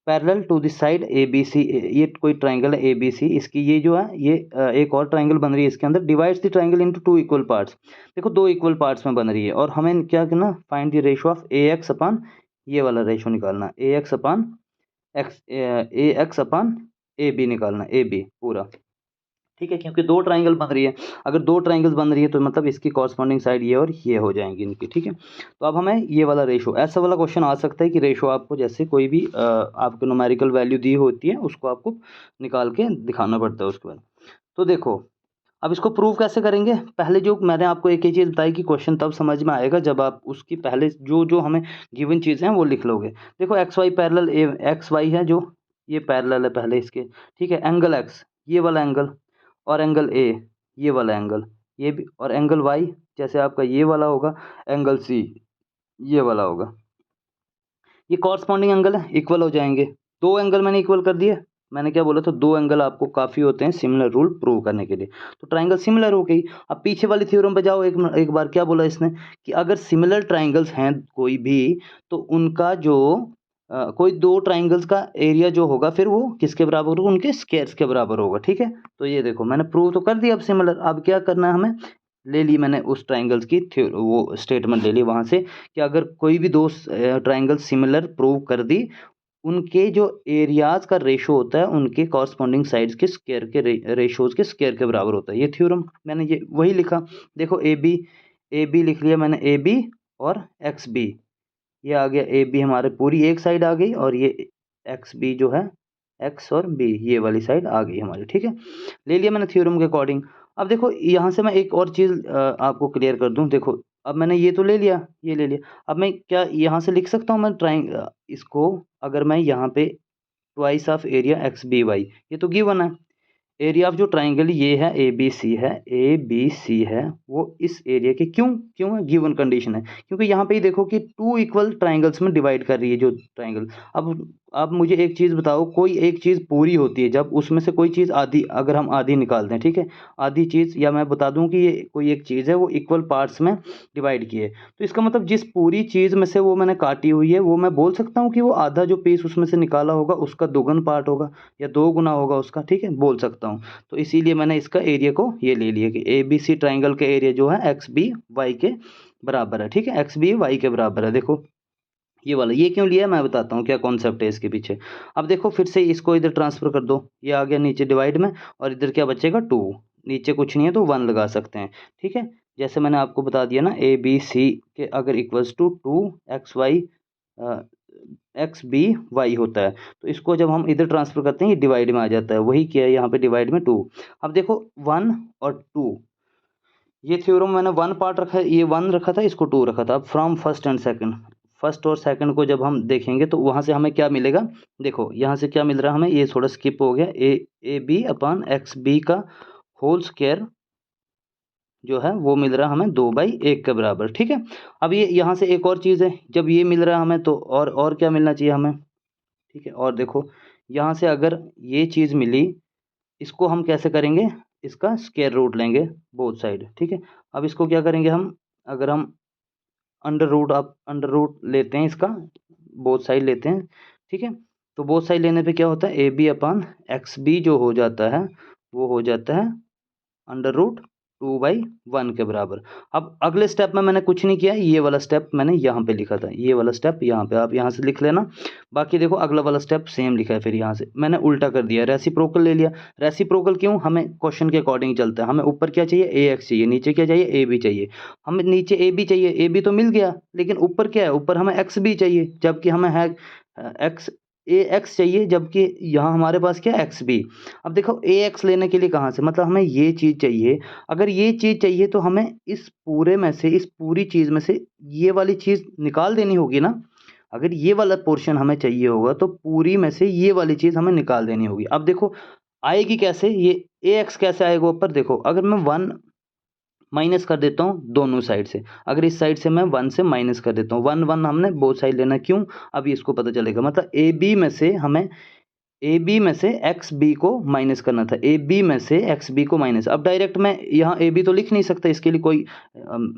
parallel to the side A B C, ये कोई ट्राइंगल है ए बी सी, इसकी ये जो है ये एक और ट्राइंगल बन रही है इसके अंदर, divides the triangle into two equal parts. देखो दो इक्वल पार्ट्स में बन रही है, और हमें क्या करना, find the ratio of A X upon, ये वाला रेशो निकालना, A X upon X, A X upon A B निकालना, ए बी पूरा। ठीक है, क्योंकि दो ट्राइंगल बन रही है, अगर दो ट्राइंगल्स बन रही है तो मतलब इसकी कॉरस्पॉन्डिंग साइड ये और ये हो जाएंगी इनकी। ठीक है, तो अब हमें ये वाला रेशो, ऐसा वाला क्वेश्चन आ सकता है कि रेशो आपको जैसे कोई भी आपको न्यूमेरिकल वैल्यू दी होती है उसको आपको निकाल के दिखाना पड़ता है उसके बाद। तो देखो अब इसको प्रूव कैसे करेंगे, पहले जो मैंने आपको एक ही चीज़ बताई कि क्वेश्चन तब समझ में आएगा जब आप उसकी पहले जो जो हमें गिवन चीज़ें हैं वो लिख लोगे। देखो एक्स वाई पैरेलल, ए एक्स वाई है जो ये पैरेलल है पहले इसके, ठीक है, एंगल एक्स ये वाला एंगल, और एंगल ए ये वाला एंगल, ये भी, और एंगल वाई जैसे आपका ये वाला होगा, एंगल सी ये वाला होगा, ये कॉरस्पॉन्डिंग एंगल है, इक्वल हो जाएंगे। दो एंगल मैंने इक्वल कर दिए, मैंने क्या बोला था, दो एंगल आपको काफ़ी होते हैं सिमिलर रूल प्रूव करने के लिए, तो ट्राइंगल सिमिलर हो गई। अब पीछे वाली थ्योरम पे जाओ, एक बार क्या बोला इसने कि अगर सिमिलर ट्राइंगल्स हैं कोई भी, तो उनका जो कोई दो ट्राइंगल्स का एरिया जो होगा फिर वो किसके बराबर होगा, उनके स्क्वायर्स के बराबर होगा। ठीक है, तो ये देखो मैंने प्रूव तो कर दिया अब सिमिलर, अब क्या करना है हमें, ले ली मैंने उस ट्राइंगल्स की वो स्टेटमेंट ले ली वहाँ से कि अगर कोई भी दो ट्राइंगल सिमिलर प्रूव कर दी, उनके जो एरियाज का रेशो होता है उनके कॉरस्पॉन्डिंग साइड्स के स्क्वायर के रेशोज के स्क्वायर के बराबर होता है, ये थ्योरम मैंने ये वही लिखा। देखो ए बी लिख लिया मैंने, ए बी और एक्स बी, ये आ गया ए बी हमारे पूरी एक साइड आ गई, और ये एक्स बी जो है एक्स और बी ये वाली साइड आ गई हमारी। ठीक है, ले लिया मैंने थ्योरम के अकॉर्डिंग। अब देखो यहाँ से मैं एक और चीज़ आपको क्लियर कर दूँ, देखो अब मैंने ये तो ले लिया, ये ले लिया, अब मैं क्या यहाँ से लिख सकता हूँ मैं इसको, अगर मैं यहाँ पे twice of area X B Y, ये तो गिवन है, एरिया ऑफ जो ट्राइंगल ये है ए बी सी है, वो इस एरिया के क्यों क्यों है, गिवन कंडीशन है, क्योंकि यहाँ पे ही देखो कि टू इक्वल ट्राइंगल्स में डिवाइड कर रही है जो ट्राइंगल। अब मुझे एक चीज़ बताओ, कोई एक चीज़ पूरी होती है जब उसमें से कोई चीज़ आधी, अगर हम आधी निकाल दें, ठीक है, आधी चीज़, या मैं बता दूं कि ये कोई एक चीज़ है वो इक्वल पार्ट्स में डिवाइड की है, तो इसका मतलब जिस पूरी चीज़ में से वो मैंने काटी हुई है वो मैं बोल सकता हूँ कि वो आधा जो पीस उसमें से निकाला होगा उसका दोगुना पार्ट होगा या दो गुना होगा उसका। ठीक है, बोल सकता हूँ, तो इसीलिए मैंने इसका एरिया को ये ले लिया कि ए बी सी ट्राइंगल का एरिया जो है एक्स बी वाई के बराबर है। ठीक है, एक्स बी वाई के बराबर है। देखो ये वाला, ये क्यों लिया है मैं बताता हूँ क्या कॉन्सेप्ट है इसके पीछे। अब देखो फिर से इसको इधर ट्रांसफर कर दो, ये आ गया नीचे डिवाइड में, और इधर क्या बचेगा 2, नीचे कुछ नहीं है तो 1 लगा सकते हैं। ठीक है, जैसे मैंने आपको बता दिया ना, ए बी सी के अगर equals to 2 X Y X B Y होता है, तो इसको जब हम इधर ट्रांसफर करते हैं ये डिवाइड में आ जाता है, वही किया है यहाँ पे डिवाइड में 2। अब देखो 1 और 2, ये थ्योरम मैंने वन पार्ट रखा है, ये वन रखा था, इसको टू रखा था। अब from first and second, first और सेकंड को जब हम देखेंगे तो वहाँ से हमें क्या मिलेगा, देखो यहाँ से क्या मिल रहा है हमें, ये थोड़ा स्किप हो गया, A B upon X B का होल स्क्वायर जो है वो मिल रहा है हमें 2/1 के बराबर, ठीक है। अब ये यहाँ से एक और चीज़ है, जब ये मिल रहा है हमें तो और क्या मिलना चाहिए हमें, ठीक है। और देखो यहाँ से अगर ये चीज़ मिली, इसको हम कैसे करेंगे, इसका स्क्वायर रूट लेंगे बोथ साइड, ठीक है। अब इसको क्या करेंगे हम, अगर हम अंडर रूट लेते हैं इसका, बोथ साइड लेते हैं, ठीक है। तो बोथ साइड लेने पे क्या होता है, A B upon X B जो हो जाता है वो हो जाता है √2/1 के बराबर। अब अगले स्टेप में मैंने कुछ नहीं किया, ये वाला स्टेप मैंने यहाँ पे लिखा था, ये वाला स्टेप यहाँ पे, आप यहाँ से लिख लेना। बाकी देखो अगला वाला स्टेप सेम लिखा है, फिर यहाँ से मैंने उल्टा कर दिया, रेसिप्रोकल ले लिया। रेसिप्रोकल क्यों, हमें क्वेश्चन के अकॉर्डिंग चलता है, हमें ऊपर क्या चाहिए, ए एक्स चाहिए, नीचे क्या चाहिए, ए बी चाहिए। हमें नीचे ए बी चाहिए, ए बी तो मिल गया, लेकिन ऊपर क्या है, ऊपर हमें एक्स बी चाहिए, जबकि हमें है एक्स ए एक्स चाहिए, जबकि यहाँ हमारे पास क्या है एक्स बी। अब देखो ए एक्स लेने के लिए कहाँ से, मतलब हमें ये चीज़ चाहिए, अगर ये चीज़ चाहिए तो हमें इस पूरे में से, इस पूरी चीज़ में से ये वाली चीज़ निकाल देनी होगी ना। अगर ये वाला पोर्शन हमें चाहिए होगा तो पूरी में से ये वाली चीज़ हमें निकाल देनी होगी। अब देखो आएगी कैसे, ये ए एक्स कैसे आएगा ऊपर, देखो अगर मैं 1 माइनस कर देता हूँ दोनों साइड से, अगर इस साइड से मैं 1 से माइनस कर देता हूँ, 1 1 हमने बोथ साइड लेना, क्यों, अभी इसको पता चलेगा। मतलब ए बी में से हमें, ए बी में से एक्स बी को माइनस करना था, ए बी में से एक्स बी को माइनस। अब डायरेक्ट मैं यहाँ ए बी तो लिख नहीं सकता, इसके लिए कोई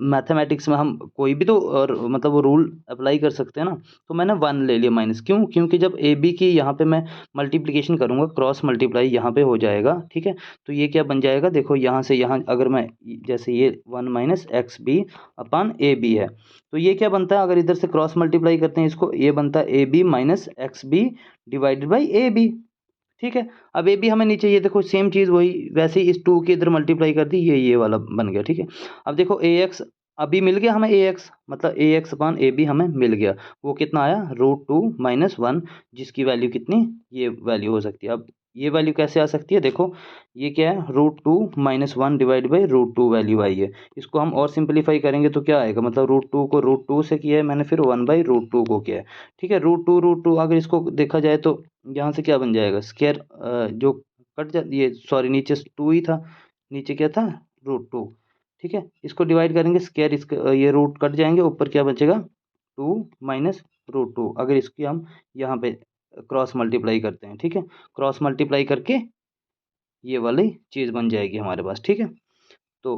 मैथमेटिक्स में हम कोई भी तो और मतलब वो रूल अप्लाई कर सकते हैं ना। तो मैंने 1 ले लिया माइनस, क्यों, क्योंकि जब ए बी की यहाँ पे मैं मल्टीप्लिकेशन करूँगा, क्रॉस मल्टीप्लाई यहाँ पे हो जाएगा, ठीक है। तो ये क्या बन जाएगा, देखो यहाँ से यहाँ अगर मैं, जैसे ये 1 minus X B upon A B है, तो ये क्या बनता है, अगर इधर से क्रॉस मल्टीप्लाई करते हैं इसको, ये बनता है A B minus X B divided by A B, ठीक है। अब ए बी हमें नहीं चाहिए, देखो सेम चीज़ वही, वैसे ही इस 2 के इधर मल्टीप्लाई कर दी, ये वाला बन गया, ठीक है। अब देखो ए एक्स अभी मिल गया हमें, ए एक्स मतलब ए एक्स अपान ए बी हमें मिल गया, वो कितना आया, √2 - 1, जिसकी वैल्यू कितनी, ये वैल्यू हो सकती है। अब ये वैल्यू कैसे आ सकती है, देखो ये क्या है, √2 - 1 डिवाइड बाई √2 वैल्यू आई है। इसको हम और सिंपलीफाई करेंगे तो क्या आएगा, मतलब √2 को √2 से किया है मैंने, फिर 1/√2 को किया है, ठीक है। √2 अगर इसको देखा जाए तो यहाँ से क्या बन जाएगा, स्क्वायर जो कट जा, ये सॉरी नीचे 2 ही था, नीचे क्या था, √2, ठीक है। इसको डिवाइड करेंगे स्क्वायर, इसका ये रूट कट जाएंगे, ऊपर क्या बचेगा, 2 माइनस √2। अगर इसकी हम यहाँ पे क्रॉस मल्टीप्लाई करते हैं, ठीक है, क्रॉस मल्टीप्लाई करके ये वाली चीज़ बन जाएगी हमारे पास, ठीक है। तो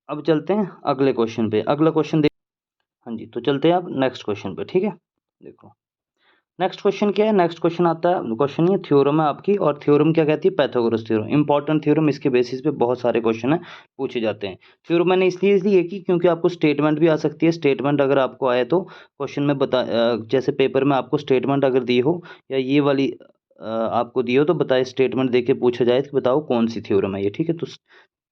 अब चलते हैं अगले क्वेश्चन पे, अगला क्वेश्चन देख, हाँ जी, तो चलते हैं अब नेक्स्ट क्वेश्चन पे, ठीक है। देखो नेक्स्ट क्वेश्चन क्या है, नेक्स्ट क्वेश्चन आता है, क्वेश्चन ये थ्योरम है आपकी, और थ्योरम क्या कहती है, पाइथागोरस थ्योरम, इंपॉर्टेंट थ्योरम, इसके बेसिस पे बहुत सारे क्वेश्चन है पूछे जाते हैं। थ्योरम मैंने इसलिए की क्योंकि आपको स्टेटमेंट भी आ सकती है, स्टेटमेंट अगर आपको आए तो क्वेश्चन में बता, जैसे पेपर में आपको स्टेटमेंट अगर दी हो, या ये वाली आपको दी हो तो बताए, स्टेटमेंट दे के पूछा जाए कि बताओ कौन सी थ्योरम है ये, ठीक है। तो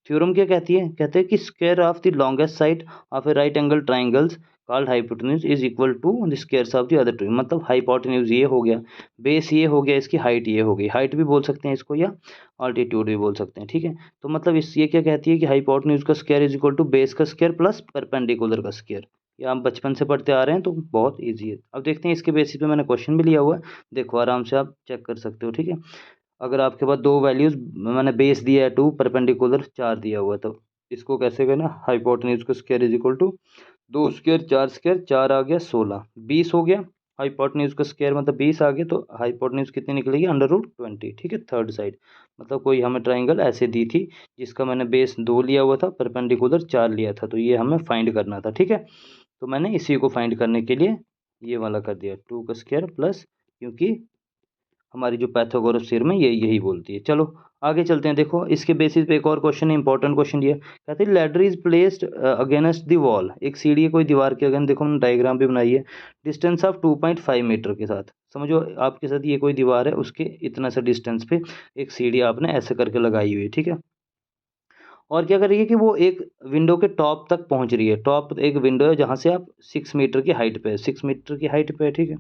थ्योरम क्या कहती है, कहते हैं कि square of the longest side of a right angle triangles called hypotenuse is equal to the squares of the other two, मतलब हाइपोटेन्यूज ये हो गया, बेस ये हो गया, इसकी हाइट ये हो गई, हाइट भी बोल सकते हैं इसको या ऑल्टीट्यूड भी बोल सकते हैं, ठीक है। तो मतलब इस ये क्या कहती है कि हाइपोटेन्यूज का square is equal to base का स्क्वायर प्लस परपेंडिकुलर का स्क्वायर। ये हम बचपन से पढ़ते आ रहे हैं तो बहुत ईजी है। अब देखते हैं इसके बेसिस पे मैंने क्वेश्चन भी लिया हुआ है, देखो आराम से आप चेक कर सकते हो, ठीक है। अगर आपके पास दो वैल्यूज, मैंने बेस दिया है 2, परपेंडिकुलर 4 दिया हुआ है, तो इसको कैसे करना, हाइपोटेन्यूज का square is equal to 2 square 4 square, 4 आ गया 16, 20 हो गया। हाइपोटेन्यूज का स्क्वायर मतलब 20 आ गया, तो हाइपोटेन्यूज कितनी निकलेगी, √20, ठीक है, थर्ड साइड। मतलब कोई हमें ट्राइंगल ऐसे दी थी जिसका मैंने बेस 2 लिया हुआ था, परपेंडिकुलर 4 लिया था, तो ये हमें फाइंड करना था, ठीक है। तो मैंने इसी को फाइंड करने के लिए ये वाला कर दिया, 2 का स्क्वायर प्लस, क्योंकि हमारी जो पाइथागोरस थ्योरम है ये यही बोलती है। चलो आगे चलते हैं, देखो इसके बेसिस पे एक और क्वेश्चन है, इंपॉर्टेंट क्वेश्चन ये कहते हैं ladder is placed against the wall, एक सीढ़ी है कोई दीवार के अगेंस्ट, देखो हमने डायग्राम भी बनाई है, डिस्टेंस ऑफ 2.5 मीटर के साथ, समझो आपके साथ ये कोई दीवार है, उसके इतना सा डिस्टेंस पे एक सीढ़ी आपने ऐसे करके लगाई हुई है, ठीक है। और क्या कर रही है कि वो एक विंडो के टॉप तक पहुंच रही है। टॉप एक विंडो है जहां से आप 6 मीटर की हाइट पे है, 6 मीटर की हाइट पे है, ठीक है।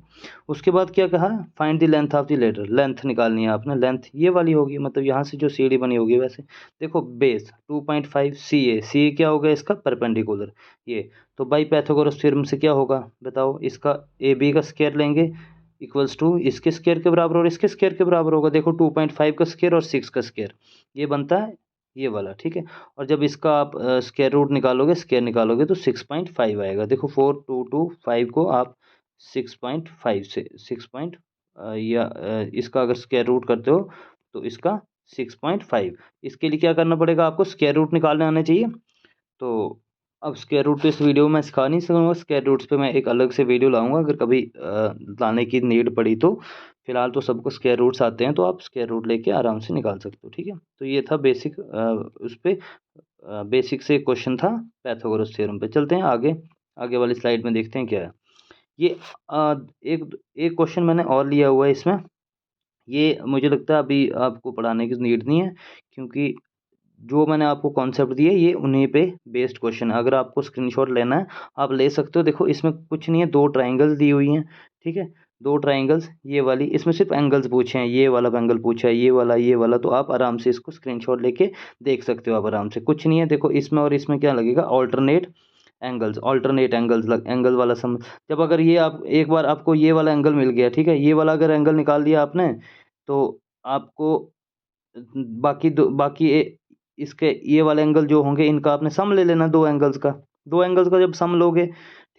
उसके बाद क्या कहा, find the length of the ladder, length निकालनी है आपने, लेंथ ये वाली होगी, मतलब यहाँ से जो सीढ़ी बनी होगी वैसे। देखो बेस 2.5 सी ए, सी ए क्या होगा इसका परपेंडिकुलर ये। तो बाई पाइथागोरस थ्योरम से क्या होगा बताओ, इसका ए बी का स्क्वायर लेंगे इक्वल्स टू इसके स्क्वायर के बराबर और इसके स्क्वायर के बराबर होगा। देखो 2.5 का स्क्वायर और 6 का स्क्वायर ये बनता है ये वाला, ठीक है। और जब इसका आप स्क्वायर रूट निकालोगे, स्क्वायर निकालोगे तो 6.5 आएगा। देखो 4 2 2 5 को आप 6.5 से 6 पॉइंट या इसका अगर स्क्वायर रूट करते हो तो इसका 6.5। इसके लिए क्या करना पड़ेगा, आपको स्क्वायर रूट निकालने आने चाहिए। तो अब स्क्वायर रूट तो इस वीडियो में मैं सिखा नहीं सकूँगा, स्क्वायर रूट्स पे मैं एक अलग से वीडियो लाऊंगा अगर कभी लाने की नीड पड़ी तो। फिलहाल तो सबको स्क्वायर रूट्स आते हैं तो आप स्क्वायर रूट लेके आराम से निकाल सकते हो, ठीक है। तो ये था बेसिक, उस पे बेसिक से क्वेश्चन था पाइथागोरस थ्योरम पे। चलते हैं आगे, आगे वाली स्लाइड में देखते हैं क्या है ये। एक एक क्वेश्चन मैंने और लिया हुआ है इसमें, ये मुझे लगता है अभी आपको पढ़ाने की नीड नहीं है, क्योंकि जो मैंने आपको कॉन्सेप्ट दिए ये उन्हीं पे बेस्ड क्वेश्चन है। अगर आपको स्क्रीनशॉट लेना है आप ले सकते हो। देखो इसमें कुछ नहीं है, दो ट्राइंगल्स दी हुई हैं, ठीक है। दो ट्राइंगल्स ये वाली, इसमें सिर्फ एंगल्स पूछे हैं, ये वाला एंगल पूछा है, ये वाला, तो आप आराम से इसको स्क्रीनशॉट लेके देख सकते हो आप आराम से। कुछ नहीं है, देखो इसमें और इसमें क्या लगेगा, ऑल्टरनेट एंगल्स एंगल वाला सम। जब अगर ये आप एक बार आपको ये वाला एंगल मिल गया, ठीक है, ये वाला अगर एंगल निकाल दिया आपने तो आपको बाकी इसके ये वाले एंगल जो होंगे इनका आपने सम ले लेना, दो एंगल्स का जब सम लोगे,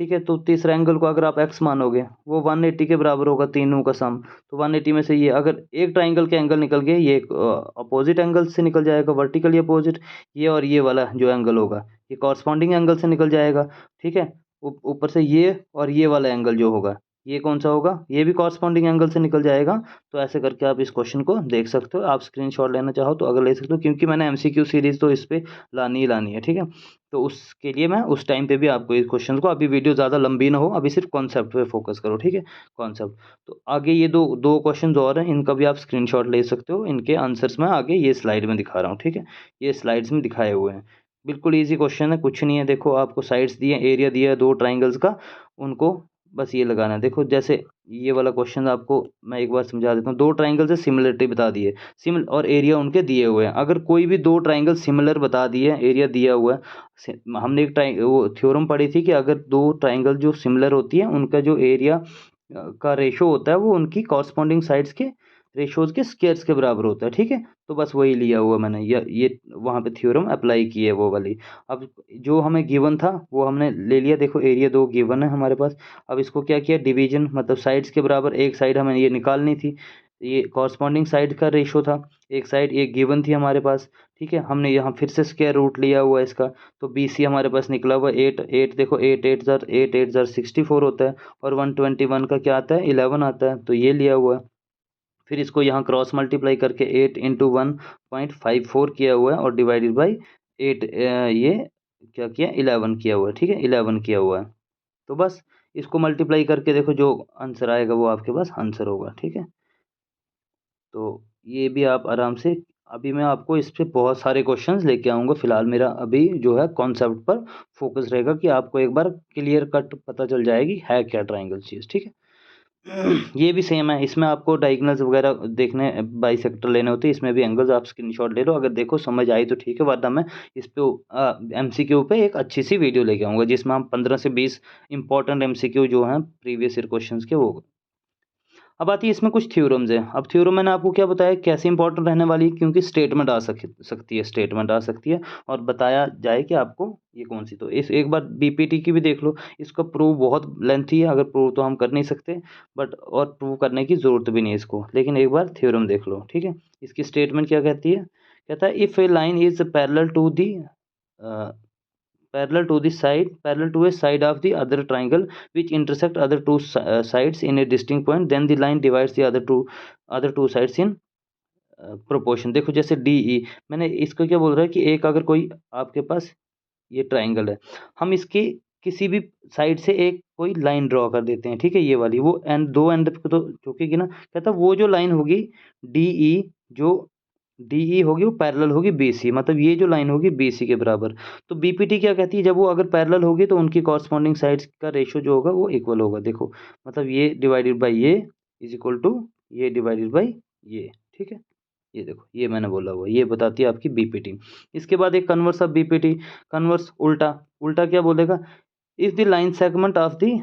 ठीक है, तो तीसरा एंगल को अगर आप एक्स मानोगे वो 180 के बराबर होगा, तीनों का सम। तो 180 में से ये अगर एक ट्राइंगल के एंगल निकल गए, ये अपोजिट एंगल से निकल जाएगा, वर्टिकली अपोजिट। ये और ये वाला जो एंगल होगा ये कॉरस्पॉन्डिंग एंगल से निकल जाएगा, ठीक है। ऊपर से ये और ये वाला एंगल जो होगा ये कौन सा होगा, ये भी कॉरस्पॉन्डिंग एंगल से निकल जाएगा। तो ऐसे करके आप इस क्वेश्चन को देख सकते हो। आप स्क्रीनशॉट लेना चाहो तो अगर ले सकते हो, क्योंकि मैंने एमसीक्यू सीरीज तो इस पे लानी ही लानी है, ठीक है। तो उसके लिए मैं उस टाइम पे भी आपको इस क्वेश्चन को, अभी वीडियो ज़्यादा लंबी ना हो, अभी सिर्फ कॉन्सेप्ट पे फोकस करो, ठीक है, कॉन्सेप्ट। तो आगे ये दो दो क्वेश्चन और हैं, इनका भी आप स्क्रीनशॉट ले सकते हो। इनके आंसर्स मैं आगे ये स्लाइड में दिखा रहा हूँ, ठीक है, ये स्लाइड्स में दिखाए हुए हैं। बिल्कुल ईजी क्वेश्चन है, कुछ नहीं है। देखो आपको साइड्स दिए, एरिया दिया है दो ट्राइंगल्स का, उनको बस ये लगाना है। देखो जैसे ये वाला क्वेश्चन आपको मैं एक बार समझा देता हूँ। दो ट्राइंगल से सिमिलरिटी बता दी है, सिमिल और एरिया उनके दिए हुए हैं। अगर कोई भी दो ट्राइंगल सिमिलर बता दिए, एरिया दिया हुआ है, हमने एक वो थ्योरम पढ़ी थी कि अगर दो ट्राइंगल जो सिमिलर होती है उनका जो एरिया का रेशो होता है वो उनकी कॉरस्पॉन्डिंग साइड्स के रेशोज के स्क्वायर्स के बराबर होता है, ठीक है। तो बस वही लिया हुआ मैंने, ये वहाँ पे थ्योरम अप्लाई की है वो वाली। अब जो हमें गिवन था वो हमने ले लिया। देखो एरिया दो गिवन है हमारे पास। अब इसको क्या किया, डिवीजन, मतलब साइड्स के बराबर एक साइड हमें ये निकालनी थी, ये कॉरस्पॉन्डिंग साइड का रेशो था, एक साइड एक गिवन थी हमारे पास, ठीक है। हमने यहाँ फिर से स्क्वायर रूट लिया हुआ है इसका, तो बी सी हमारे पास निकला हुआ 8 देखो 8 8 64 होता है, और 121 का क्या आता है 11 आता है, तो ये लिया हुआ है। फिर इसको यहाँ क्रॉस मल्टीप्लाई करके 8 इंटू 1.54 किया हुआ है, और डिवाइडेड बाई 8 ये क्या किया 11 किया हुआ है, ठीक है, 11 किया हुआ है। तो बस इसको मल्टीप्लाई करके देखो जो आंसर आएगा वो आपके पास आंसर होगा, ठीक है। तो ये भी आप आराम से, अभी मैं आपको इस पे बहुत सारे क्वेश्चंस लेके आऊँगा। फिलहाल मेरा अभी जो है कॉन्सेप्ट पर फोकस रहेगा कि आपको एक बार क्लियर कट पता चल जाएगी है क्या ट्राइंगल चीज़, ठीक है। ये भी सेम है, इसमें आपको डायगोनल्स वगैरह देखने, बाइसेक्टर लेने होते हैं। इसमें भी एंगल्स आप स्क्रीनशॉट ले लो, अगर देखो समझ आई तो ठीक है, वरना मैं इस पे एमसीक्यू पे एक अच्छी सी वीडियो लेके आऊँगा जिसमें हम 15 से 20 इंपॉर्टेंट एमसीक्यू जो हैं प्रीवियस ईयर क्वेश्चंस के वो। अब आती है इसमें कुछ थ्योरम्स हैं। अब थ्योरम मैंने आपको क्या बताया कैसे इंपॉर्टेंट रहने वाली है, क्योंकि स्टेटमेंट आ सकती है, और बताया जाए कि आपको ये कौन सी। तो इस एक बार बीपीटी की भी देख लो, इसका प्रूव बहुत लेंथी है, अगर प्रूव तो हम कर नहीं सकते, बट और प्रूव करने की ज़रूरत भी नहीं है इसको, लेकिन एक बार थ्योरम देख लो, ठीक है। इसकी स्टेटमेंट क्या कहती है, कहता है if A line is parallel to a side of the other triangle which intersect other two sides in a distinct point, then the line divides the other two sides in proportion. देखो जैसे D E, मैंने इसको क्या बोल रहा है कि एक अगर कोई आपके पास ये ट्राइंगल है, हम इसकी किसी भी साइड से एक कोई लाइन ड्रॉ कर देते हैं, ठीक है, ये वाली, वो एंड दो एंड पे तो झुकेगी ना। कहता वो जो लाइन होगी डी ई जो DE होगी वो पैरेलल होगी BC, मतलब ये जो लाइन होगी BC के बराबर। तो BPT क्या कहती है, जब वो अगर पैरेलल होगी तो उनकी कॉरस्पॉन्डिंग साइड्स का रेशियो जो होगा वो इक्वल होगा। देखो मतलब ये डिवाइडेड बाय ये इज इक्वल टू ये डिवाइडेड बाय ये, ठीक है। ये देखो ये मैंने बोला हुआ, ये बताती है आपकी BPT। इसके बाद एक कन्वर्स ऑफ BPT, कन्वर्स उल्टा, उल्टा क्या बोलेगा, if the line segment of the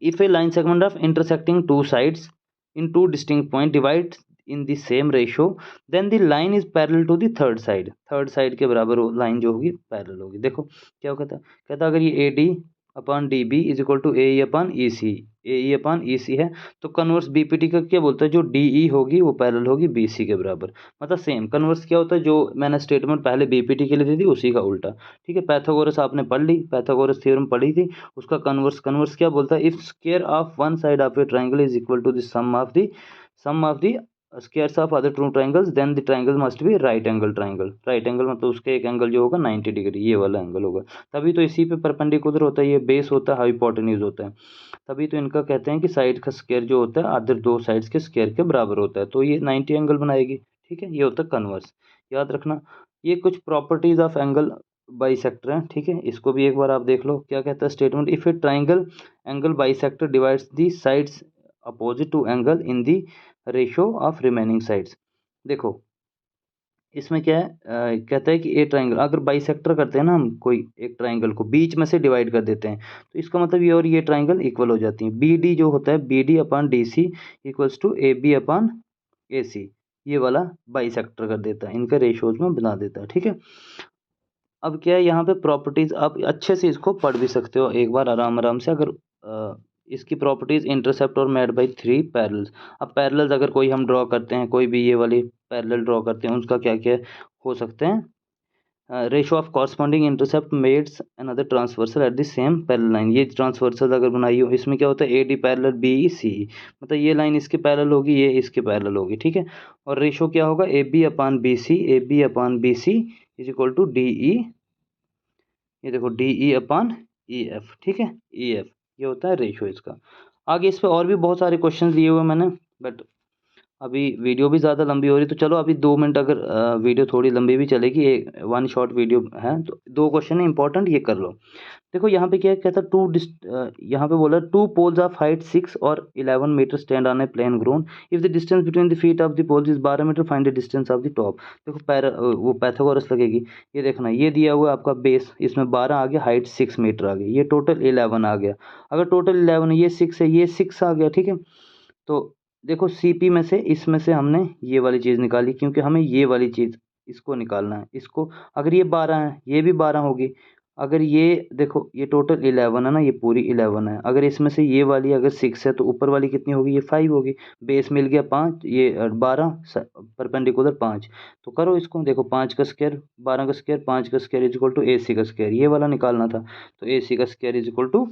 if a line segment of intersecting two sides in two distinct point divides in the same ratio, then the line is parallel to the third side, third side के बराबर line जो होगी parallel होगी। देखो क्या कहता, कहता अगर ये AD upon DB is equal to AE upon EC, AE upon EC है, तो कन्वर्स BPT का क्या बोलता है, जो DE होगी वो पैरेलल होगी BC के बराबर। मतलब सेम कन्वर्स क्या होता है, जो मैंने स्टेटमेंट पहले BPT के लिए दी थी उसी का उल्टा, ठीक है। पैथागोरस आपने पढ़ ली, पैथागोरस थ्योरम पढ़ी थी, उसका कन्वर्स, कन्वर्स क्या बोलता है, if square of one side of a triangle is equal to the sum of the squares of other two triangles then the triangle must be right angle triangle. Right angle मतलब उसके एक angle जो होगा 90 degree, ये वाला angle होगा। तभी तो इसी पे परपेंडिकुलर होता है, ये बेस होता है, हाइपोटेन्यूज होता है। तभी तो इनका कहते हैं कि साइड का स्क्वायर जो होता है अदर दो साइड्स के स्क्वायर के बराबर होता है, तो ये 90 एंगल बनाएगी, ठीक है। ये होता है कन्वर्स, याद रखना। ये कुछ प्रॉपर्टीज ऑफ एंगल बाइसेक्टर है, ठीक है। इसको भी एक बार आप देख लो, क्या कहता है statement, if a triangle angle bisector divides the sides opposite to angle in the ratio of remaining sides. देखो इसमें क्या है, कहता है कि ए ट्राइंगल अगर बाइसेक्टर करते हैं ना हम, कोई एक ट्राइंगल को बीच में से डिवाइड कर देते हैं, तो इसका मतलब ये और ये ट्राइंगल इक्वल हो जाती हैं। BD जो होता है BD upon DC equals to AB upon AC, ये वाला बाइसेक्टर कर देता है, इनका रेशियोज में बना देता है, ठीक है। अब क्या है यहाँ पे प्रॉपर्टीज, आप अच्छे से इसको पढ़ भी सकते हो एक बार आराम आराम से। अगर इसकी प्रॉपर्टीज, इंटरसेप्ट और मेड बाई 3 पैरेलल्स। अब पैरेलल्स अगर कोई हम ड्रॉ करते हैं, कोई भी ये वाली पैरेलल ड्रॉ करते हैं, उसका क्या क्या हो सकते हैं, ratio of corresponding intercept made another transversal at the same parallel line. ये ट्रांसवर्सल अगर बनाई हो, इसमें क्या होता है AD पैरेलल BC, मतलब ये लाइन इसके पैरेलल होगी, ये इसके पैरेलल होगी, ठीक है। और रेशो क्या होगा, AB upon BC, AB upon BC is equal to DE, ये देखो DE अपॉन EF, ठीक है, EF ये होता है रेशो इसका। आगे इस पे और भी बहुत सारे क्वेश्चंस दिए हुए मैंने, बट अभी वीडियो भी ज़्यादा लंबी हो रही, तो चलो अभी 2 मिनट अगर वीडियो थोड़ी लंबी भी चलेगी, एक वन शॉट वीडियो है, तो 2 क्वेश्चन है इंपॉर्टेंट, ये कर लो। देखो यहाँ पे क्या कहता है, यहाँ पे बोला टू पोल्स ऑफ हाइट 6 और 11 metre stand on a plane ground, if the distance between the feet of the poles is 12 metre, find the distance of the top. देखो वो पैथागोरस लगेगी, ये देखना, ये दिया हुआ है आपका बेस, इसमें 12 आ गया, हाइट 6 मीटर आ गई, ये टोटल 11 आ गया। अगर टोटल 11 है, ये 6 है, ये 6 आ गया, ठीक है। तो देखो CP में से, इसमें से हमने ये वाली चीज़ निकाली, क्योंकि हमें ये वाली चीज़ इसको निकालना है, इसको। अगर ये 12 है, ये भी 12 होगी। अगर ये देखो ये टोटल 11 है ना, ये पूरी 11 है। अगर इसमें से ये वाली अगर 6 है, तो ऊपर वाली कितनी होगी, ये 5 होगी। बेस मिल गया 5, ये 12, परपेंडिकुलर 5। तो करो इसको, देखो 5 का स्क्वायर, 12 का स्क्वायर, 5 का square is equal to AC का स्क्वायर, ये वाला निकालना था। तो AC का स्क्वायर इज इक्वल टू,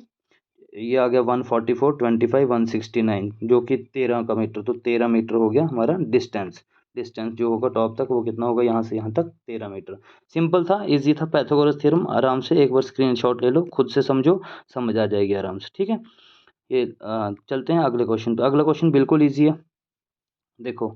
ये आ गया 144, 25, 169, जो कि 13 का मीटर, तो 13 मीटर हो गया हमारा डिस्टेंस। डिस्टेंस जो होगा टॉप तक वो कितना होगा, यहाँ से यहाँ तक 13 मीटर। सिंपल था, इजी था, पैथागोरस थ्योरम। आराम से एक बार स्क्रीनशॉट ले लो, खुद से समझो, समझ आ जाएगी आराम से, ठीक है। ये चलते हैं अगले क्वेश्चन पे। अगला क्वेश्चन बिल्कुल ईजी है। देखो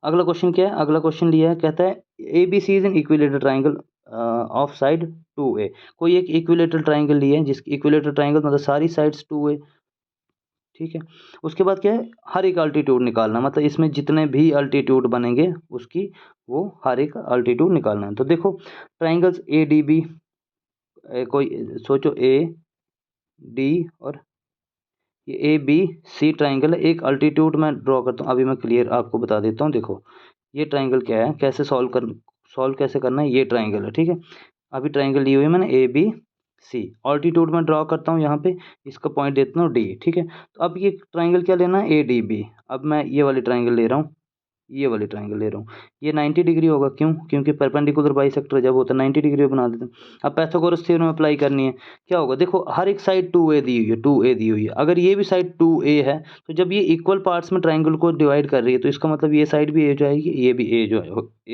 अगला क्वेश्चन क्या है, अगला क्वेश्चन लिया है, कहता है ABC is an equilateral triangle of side 2A। कोई एक इक्विलेटरल ट्राइंगल लिया है, जिसकी इक्विलेटरल ट्राइंगल मतलब सारी साइड्स 2A, ठीक है। उसके बाद क्या है, हर एक अल्टीट्यूड निकालना, मतलब इसमें जितने भी अल्टीट्यूड बनेंगे उसकी वो हर एक अल्टीट्यूड निकालना है। तो देखो ट्राइंगल्स ADB, कोई सोचो AD और ये ABC ट्राइंगल है, एक अल्टीट्यूड मैं ड्रॉ करता हूँ, अभी मैं क्लियर आपको बता देता हूँ। देखो ये ट्राइंगल क्या है, कैसे सॉल्व कैसे करना है, ये ट्राइंगल है, ठीक है। अभी ट्राइंगल ली हुई है मैंने ABC, ऑल्टीट्यूड में ड्रॉ करता हूँ यहाँ पे, इसका पॉइंट देता हूँ D, ठीक है। तो अब ये ट्राइंगल क्या लेना है, ADB। अब मैं ये वाली ट्राइंगल ले रहा हूँ, ये वाली ट्राइंगल ले रहा हूँ, ये 90 डिग्री होगा, क्यों, क्योंकि परपेंडिकुलर बाइसेक्टर जब होता है 90 डिग्री बना देते हैं। अब पैथागोरस थ्योरम अप्लाई करनी है, क्या होगा, देखो हर एक साइड 2A दी हुई है, 2A दी हुई है। अगर ये भी साइड 2A है, तो जब ये इक्वल पार्ट्स में ट्राइंगल को डिवाइड कर रही है, तो इसका मतलब ये साइड भी A हो जाएगी, ये भी A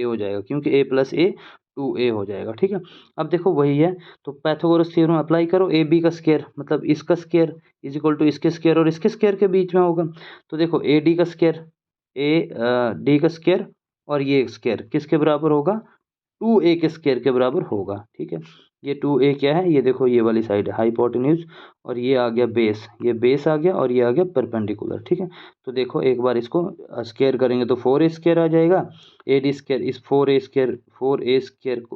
हो जाएगा, क्योंकि A प्लस A 2A हो जाएगा, ठीक है। अब देखो वही है, तो पैथागोरस थ्योरम अप्लाई करो, AB का स्क्वायर मतलब इसका स्क्वायर इज इक्वल टू इसके स्क्वायर और इसके स्क्वायर के बीच में होगा। तो देखो AD का स्क्वायर, D का स्क्वायर और ये स्क्वायर किसके बराबर होगा, 2a के स्क्वायर के बराबर होगा। ठीक है, ये 2a क्या है, ये देखो ये वाली साइड है हाइपोटेन्यूज, और ये आ गया बेस, ये बेस आ गया और ये आ गया परपेंडिकुलर। ठीक है, तो देखो एक बार इसको स्क्वायर करेंगे तो 4a स्क्वायर आ जाएगा, AD स्क्वायर इस 4a स्क्वायर को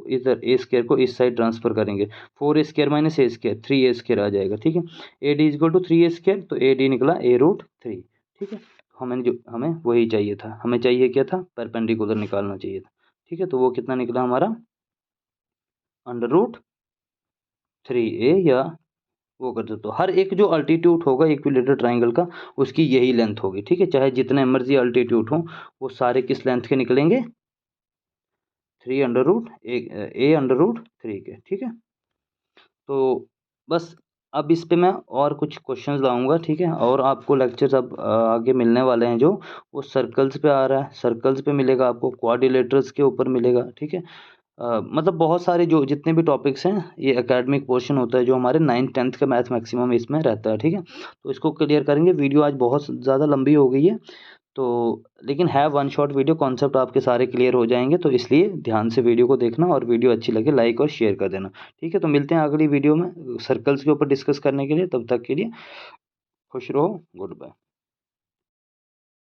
इधर a स्क्वायर को इस साइड ट्रांसफर करेंगे, 4a square minus a square 3a square आ जाएगा। ठीक है, AD equal to 3a square, तो AD निकला a√3। ठीक है, हमें वही चाहिए था, हमें चाहिए क्या था, परपेंडिकुलर निकालना चाहिए था। ठीक है, तो वो कितना निकला हमारा, √3a, या वो कर दो, तो हर एक जो अल्टीट्यूड होगा इक्विलेटरल ट्राइंगल का उसकी यही लेंथ होगी। ठीक है, चाहे जितने मर्जी अल्टीट्यूड हो वो सारे किस लेंथ के निकलेंगे, 3√a√3 के। ठीक है, तो बस अब इस पे मैं और कुछ क्वेश्चंस लाऊंगा। ठीक है, और आपको लेक्चर्स अब आगे मिलने वाले हैं, जो वो सर्कल्स पे आ रहा है, सर्कल्स पे मिलेगा आपको, क्वाड्रिलेटरल्स के ऊपर मिलेगा। ठीक है, मतलब बहुत सारे जो जितने भी टॉपिक्स हैं, ये एकेडमिक पोर्शन होता है जो हमारे 9th-10th का मैथ मैक्सिमम इसमें रहता है। ठीक है, तो इसको क्लियर करेंगे। वीडियो आज बहुत ज़्यादा लंबी हो गई है, तो लेकिन है वन शॉट वीडियो, कॉन्सेप्ट आपके सारे क्लियर हो जाएंगे, तो इसलिए ध्यान से वीडियो को देखना, और वीडियो अच्छी लगे लाइक और शेयर कर देना। ठीक है, तो मिलते हैं अगली वीडियो में सर्कल्स के ऊपर डिस्कस करने के लिए, तब तक के लिए खुश रहो, गुड बाय।